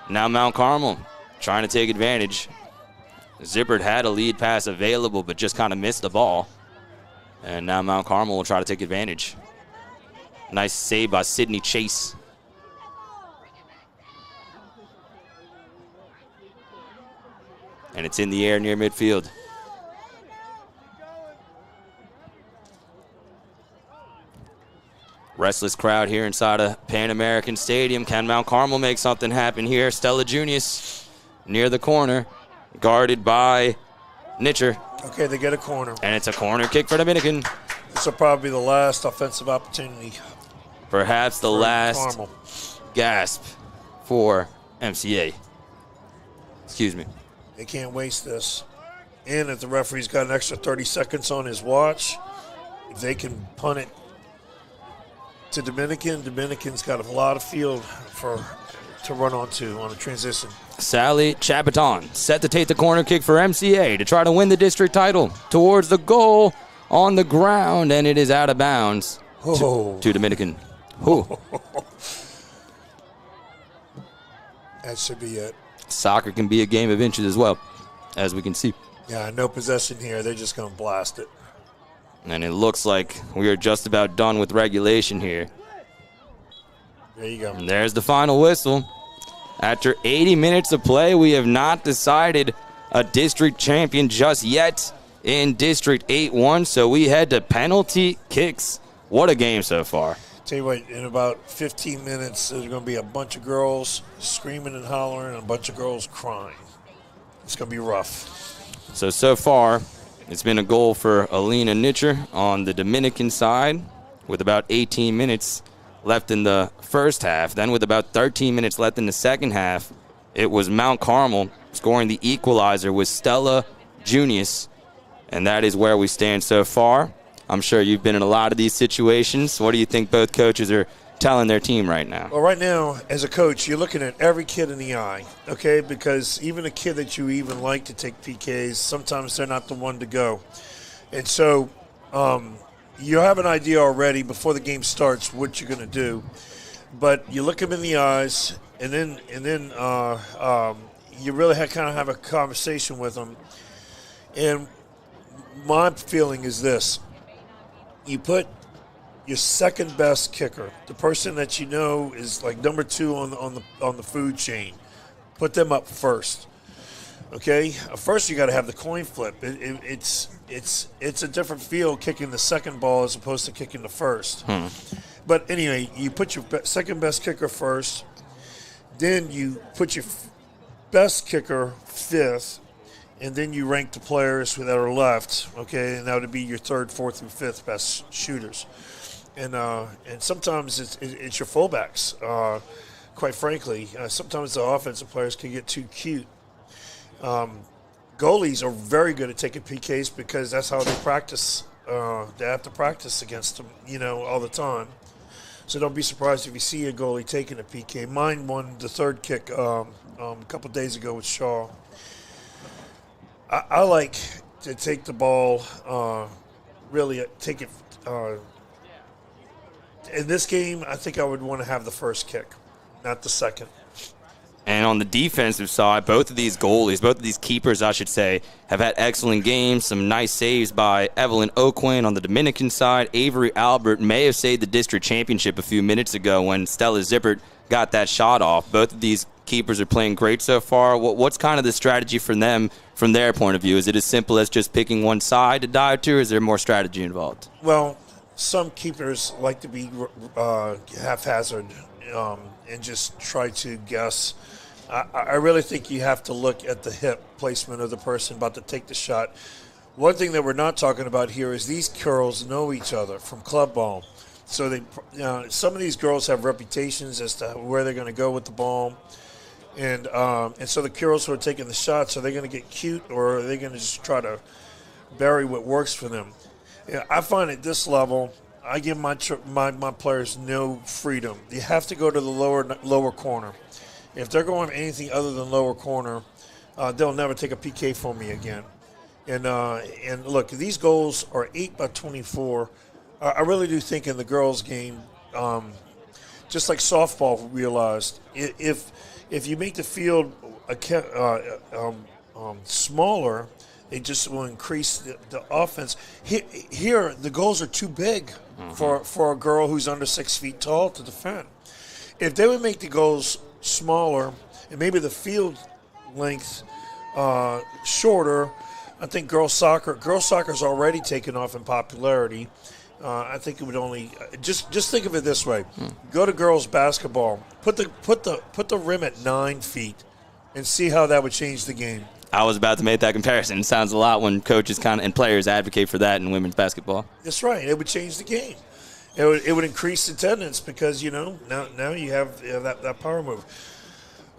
Now Mount Carmel trying to take advantage. Zippert had a lead pass available, but just kind of missed the ball. And now Mount Carmel will try to take advantage. Nice save by Sydney Chase. And it's in the air near midfield. Restless crowd here inside of Pan American Stadium. Can Mount Carmel make something happen here? Stella Junius near the corner, guarded by Nitcher. Okay, they get a corner. And it's a corner kick for Dominican. This will probably be the last offensive opportunity. Perhaps the for last Carmel. gasp for MCA. Excuse me. They can't waste this. And if the referee's got an extra 30 seconds on his watch, if they can punt it to Dominican, Dominican's got a lot of field to run onto on a transition. Sally Chapaton set to take the corner kick for MCA to try to win the district title towards the goal on the ground, and it is out of bounds to Dominican. That should be it. Soccer can be a game of inches as well, as we can see. Yeah, no possession here. They're just going to blast it. And it looks like we are just about done with regulation here. There you go. And there's the final whistle. After 80 minutes of play, we have not decided a district champion just yet in District 8-1, so we head to penalty kicks. What a game so far. Tell you what, in about 15 minutes, there's going to be a bunch of girls screaming and hollering and a bunch of girls crying. It's going to be rough. So far, it's been a goal for Alina Nitcher on the Dominican side with about 18 minutes left in the first half. Then with about 13 minutes left in the second half, it was Mount Carmel scoring the equalizer with Stella Junius. And that is where we stand so far. I'm sure you've been in a lot of these situations. What do you think both coaches are telling their team right now? Well, right now, as a coach, you're looking at every kid in the eye, okay? Because even a kid that you even like to take PKs, sometimes they're not the one to go. And so you have an idea already before the game starts what you're going to do. But you look them in the eyes, and then you really kind of have a conversation with them. And my feeling is this. You put your second best kicker, the person that you know is like number 2 on the food chain, put them up first. Okay, first you got to have the coin flip. It's a different feel kicking the second ball as opposed to kicking the first. But anyway, you put your second best kicker first, then you put your best kicker fifth, and then you rank the players that are left. Okay, and that would be your third, fourth, and fifth best shooters. And sometimes it's your fullbacks. Quite frankly, sometimes the offensive players can get too cute. Goalies are very good at taking PKs because that's how they practice. They have to practice against them, all the time. So don't be surprised if you see a goalie taking a PK. Mine won the third kick a couple of days ago with Shaw. I like to take the ball, really take it. In this game, I think I would want to have the first kick, not the second. And on the defensive side, both of these goalies, both of these keepers, I should say, have had excellent games. Some nice saves by Evelyn O'Quinn on the Dominican side. Avery Albert may have saved the district championship a few minutes ago when Stella Zippert got that shot off. Both of these keepers are playing great so far. What's kind of the strategy for them from their point of view? Is it as simple as just picking one side to dive to, or is there more strategy involved? Well, some keepers like to be haphazard and just try to guess. I really think you have to look at the hip placement of the person about to take the shot. One thing that we're not talking about here is these girls know each other from club ball. So some of these girls have reputations as to where they're going to go with the ball. And so the girls who are taking the shots, are they going to get cute or are they going to just try to bury what works for them? I find at this level, I give my players no freedom. You have to go to the lower corner. If they're going anything other than lower corner, they'll never take a PK from me again. And look, these goals are 8 by 24. I really do think in the girls' game, just like softball realized, if you make the field smaller, it just will increase the offense. Here, the goals are too big for a girl who's under 6 feet tall to defend. If they would make the goals smaller and maybe the field length shorter, I think girls soccer's already taken off in popularity. I think it would only just think of it this way: go to girls basketball, put the rim at 9 feet, and see how that would change the game. I was about to make that comparison. It sounds a lot when coaches and players advocate for that in women's basketball. That's right. It would change the game. It would increase attendance because now you have that power move.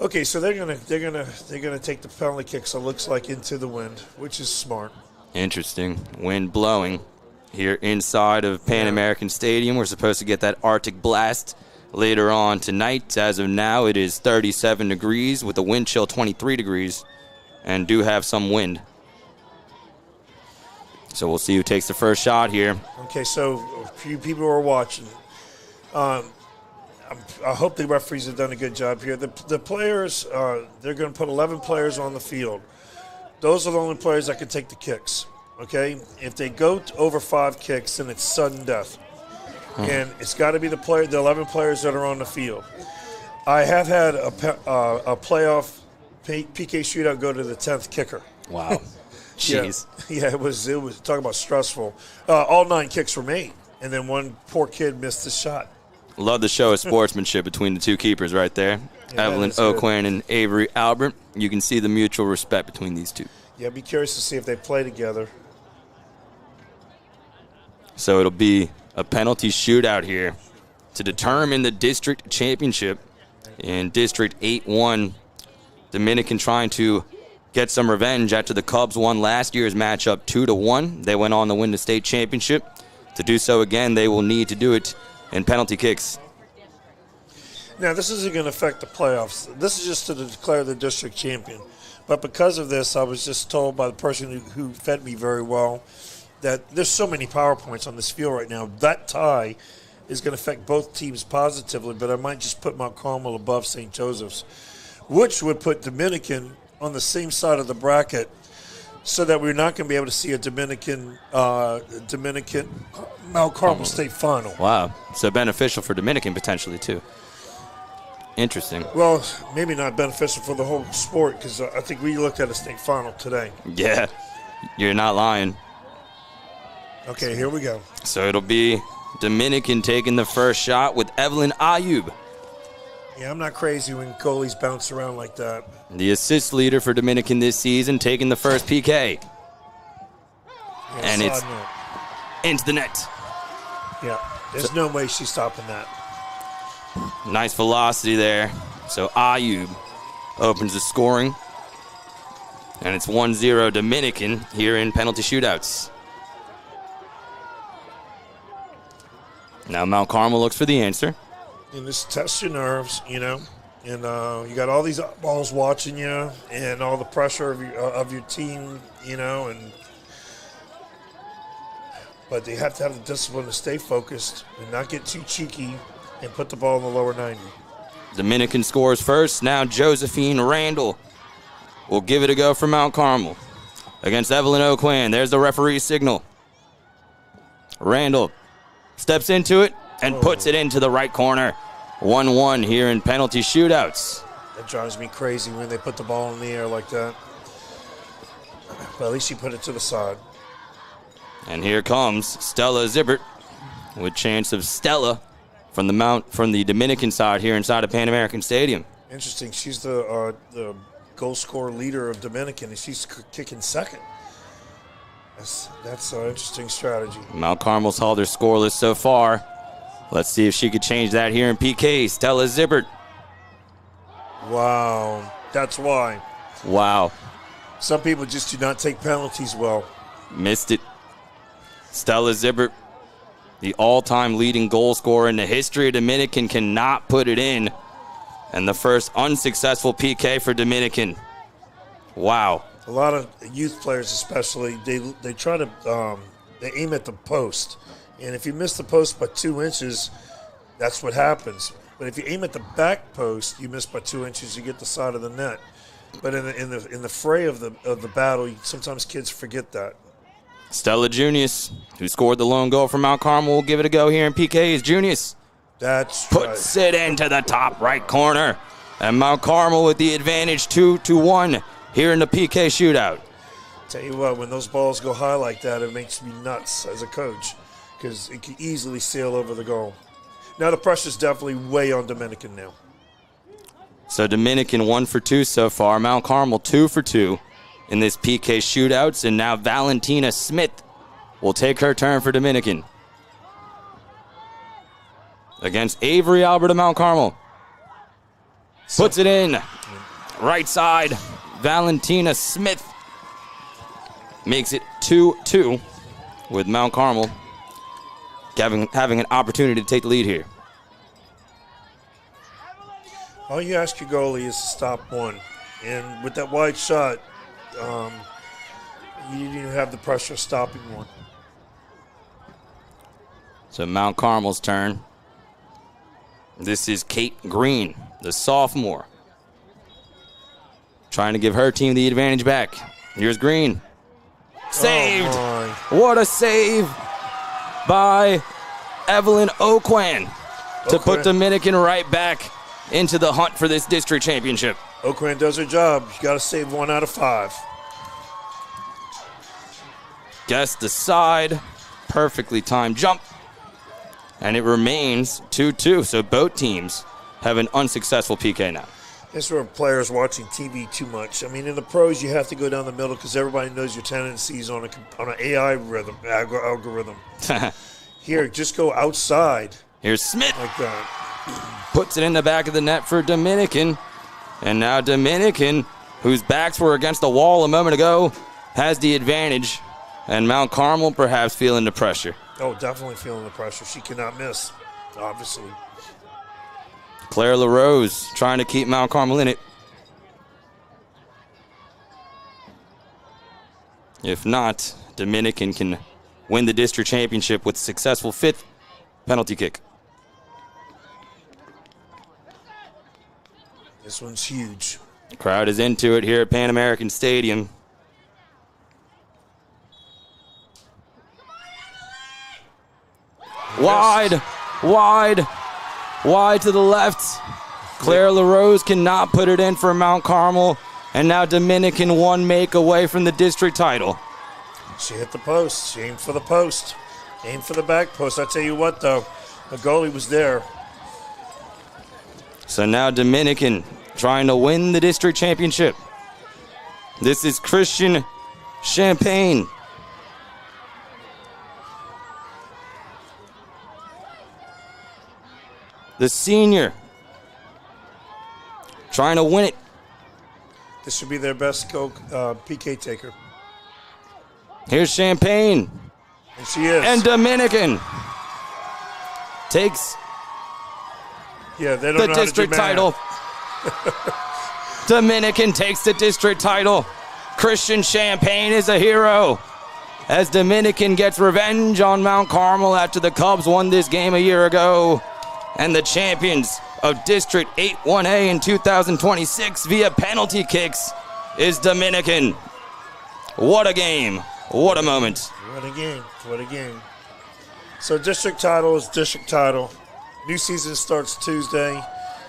Okay, so they're gonna take the penalty kicks. It looks like into the wind, which is smart. Interesting. Wind blowing here inside of Pan American Stadium. We're supposed to get that Arctic blast later on tonight. As of now, it is 37 degrees with a wind chill 23 degrees, and do have some wind. So we'll see who takes the first shot here. Okay, so a few people are watching. I hope the referees have done a good job here. The players, they're going to put 11 players on the field. Those are the only players that can take the kicks, okay? If they go over 5 kicks, then it's sudden death. And it's got to be the 11 players that are on the field. I have had a playoff PK shootout go to the 10th kicker. Wow. Jeez. Yeah, it was talk about stressful. All 9 kicks were made, and then one poor kid missed the shot. Love the show of sportsmanship between the two keepers right there. Yeah, Evelyn O'Quinn and Avery Albert. You can see the mutual respect between these two. Yeah, be curious to see if they play together. So it'll be a penalty shootout here to determine the district championship. In District 8-1, Dominican trying to get some revenge after the Cubs won last year's matchup 2-1. They went on to win the state championship. To do so again, they will need to do it in penalty kicks. Now, this isn't going to affect the playoffs. This is just to declare the district champion. But because of this, I was just told by the person who fed me very well that there's so many power points on this field right now. That tie is going to affect both teams positively, but I might just put Mount Carmel above St. Joseph's, which would put Dominican on the same side of the bracket so that we're not going to be able to see a Dominican Mount Carmel State final. Wow. So beneficial for Dominican potentially, too. Interesting. Well, maybe not beneficial for the whole sport because I think we looked at a state final today. Yeah, you're not lying. Okay, here we go. So it'll be Dominican taking the first shot with Evelyn Ayub, Yeah, I'm not crazy when goalies bounce around like that. the assist leader for Dominican this season, taking the first PK. Yeah, And it's- side note. Into the net. Yeah, there's no way she's stopping that. Nice velocity there. So Ayub opens the scoring. And it's 1-0 Dominican here in penalty shootouts. Now Mount Carmel looks for the answer. And just test your nerves, you know. And you got all these balls watching you, and all the pressure of your team, you know. But they have to have the discipline to stay focused and not get too cheeky and put the ball in the lower 90. Dominican scores first. Now Josephine Randall will give it a go for Mount Carmel against Evelyn O'Quinn. There's the referee's signal. Randall steps into it and puts it into the right corner. 1-1 here in penalty shootouts. That drives me crazy when they put the ball in the air like that. But at least you put it to the side. And here comes Stella Zibbert with chance of Stella from the Dominican side here inside of Pan American Stadium. Interesting. She's the goal scorer leader of Dominican, and she's kicking second. That's an interesting strategy. Mount Carmel's held her scoreless so far. Let's see if she could change that here in PK. Stella Zibbert. Wow. That's why. Wow. Some people just do not take penalties well. Missed it. Stella Zibbert, the all-time leading goal scorer in the history of Dominican, cannot put it in. And the first unsuccessful PK for Dominican. Wow. A lot of youth players especially, they try to they aim at the post. And if you miss the post by 2 inches, that's what happens. But if you aim at the back post, you miss by 2 inches, you get the side of the net. But in the fray of the battle, sometimes kids forget that. Stella Junius, who scored the lone goal for Mount Carmel, will give it a go here in PKs. Junius That's puts right. it into the top right corner. And Mount Carmel with the advantage 2-1 here in the PK shootout. Tell you what, when those balls go high like that, it makes me nuts as a coach because it can easily sail over the goal. Now the pressure's definitely way on Dominican now. So Dominican 1 for 2 so far. Mount Carmel 2 for 2 in this PK shootouts. And now Valentina Smith will take her turn for Dominican against Avery Albert of Mount Carmel. Puts it in. Right side. Valentina Smith makes it 2-2 with Mount Carmel having an opportunity to take the lead here. All you ask your goalie is to stop one. And with that wide shot, you didn't have the pressure of stopping one. So Mount Carmel's turn. This is Kate Green, the sophomore, trying to give her team the advantage back. Here's Green. Saved. Oh What a save by Evelyn O'Quinn to put O'Quinn. Dominican right back into the hunt for this district championship. O'Quinn does her job. You got to save 1 out of 5. Guess the side. Perfectly timed jump. And it remains 2-2. So both teams have an unsuccessful PK now. This is where players watching TV too much. I mean, in the pros, you have to go down the middle because everybody knows your tendencies on an AI algorithm. Here, just go outside Here's Smith. like that. Puts it in the back of the net for Dominican. And now Dominican, whose backs were against the wall a moment ago, has the advantage. And Mount Carmel perhaps feeling the pressure. Oh, definitely feeling the pressure. She cannot miss, obviously. Claire LaRose trying to keep Mount Carmel in it. If not, Dominican can win the district championship with a successful 5th penalty kick. This one's huge. Crowd is into it here at Pan American Stadium. Wide to the left. Claire LaRose cannot put it in for Mount Carmel. And now Dominican one make away from the district title. She hit the post. She aimed for the post. Aimed for the back post. I tell you what, though, the goalie was there. So now Dominican trying to win the district championship. This is Christian Champagne. The senior trying to win it. This should be their best PK taker. Here's Champagne. And she is. And Dominican takes they don't the know how to do district math. title. Dominican takes the district title. Christian Champagne is a hero as Dominican gets revenge on Mount Carmel after the Cubs won this game a year ago. And the champions of District 8-1A in 2026 via penalty kicks is Dominican. What a game. What a moment. What a game. What a game. So district title is district title. New season starts Tuesday.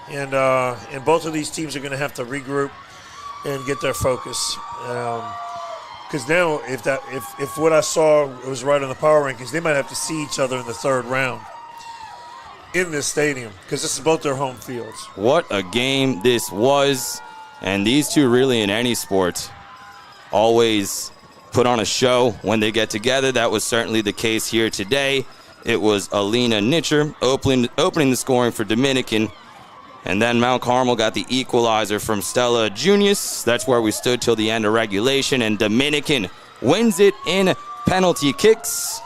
And both of these teams are going to have to regroup and get their focus. Because now, if what I saw was right on the power rankings, they might have to see each other in the third round in this stadium because this is both their home fields. What a game this was. And these two really in any sport always put on a show when they get together. That was certainly the case here today. It was Alina Nitcher opening the scoring for Dominican. And then Mount Carmel got the equalizer from Stella Junius. That's where we stood till the end of regulation. And Dominican wins it in penalty kicks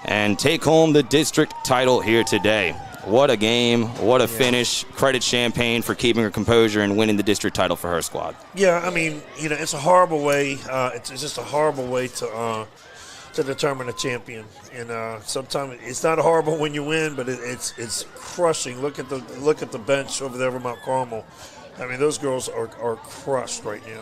and take home the district title here today. What a game. What a finish. Credit Champagne for keeping her composure and winning the district title for her squad. Yeah, I mean, it's a horrible way. It's just a horrible way to determine a champion. And sometimes it's not horrible when you win, but it's crushing. Look at the bench over there for Mount Carmel. I mean, those girls are crushed right now.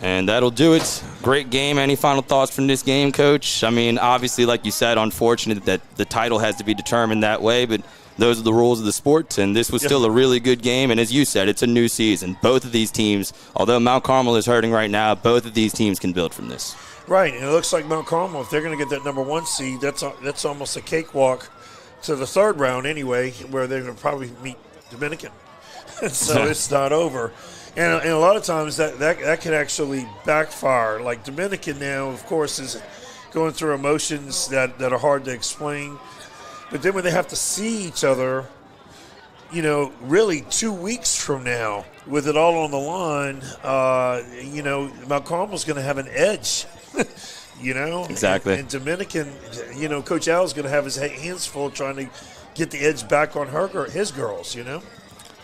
And that'll do it. Great game. Any final thoughts from this game, Coach? I mean, obviously, like you said, unfortunate that the title has to be determined that way, but those are the rules of the sport, and this was still a really good game. And as you said, it's a new season. Both of these teams, although Mount Carmel is hurting right now, both of these teams can build from this. Right, and it looks like Mount Carmel, if they're going to get that number one seed, that's almost a cakewalk to the third round anyway, where they're going to probably meet Dominican. So it's not over. And a lot of times that can actually backfire. Like Dominican now, of course, is going through emotions that are hard to explain. But then when they have to see each other, really 2 weeks from now, with it all on the line, Mount Carmel's going to have an edge. Exactly. And Dominican, Coach Al's going to have his hands full trying to get the edge back on his girls,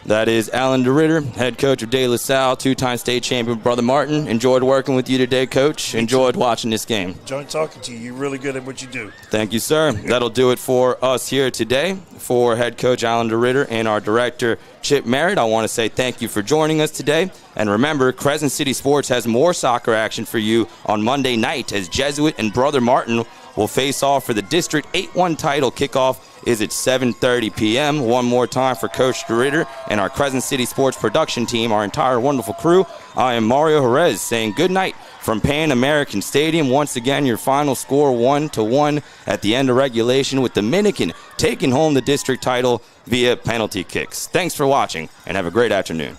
That is Alan DeRitter, head coach of De La Salle, two-time state champion Brother Martin. Enjoyed working with you today, Coach. Enjoyed watching this game. Enjoyed talking to you. You're really good at what you do. Thank you, sir. That'll do it for us here today. For head coach Alan DeRitter and our director Chip Merritt, I want to say thank you for joining us today. And remember, Crescent City Sports has more soccer action for you on Monday night as Jesuit and Brother Martin will face off for the District 8-1 title. Kickoff is at 7:30 p.m. One more time for Coach DeRitter and our Crescent City Sports production team, our entire wonderful crew. I am Mario Jerez saying good night from Pan American Stadium. Once again, your final score 1-1 at the end of regulation, with Dominican taking home the district title via penalty kicks. Thanks for watching and have a great afternoon.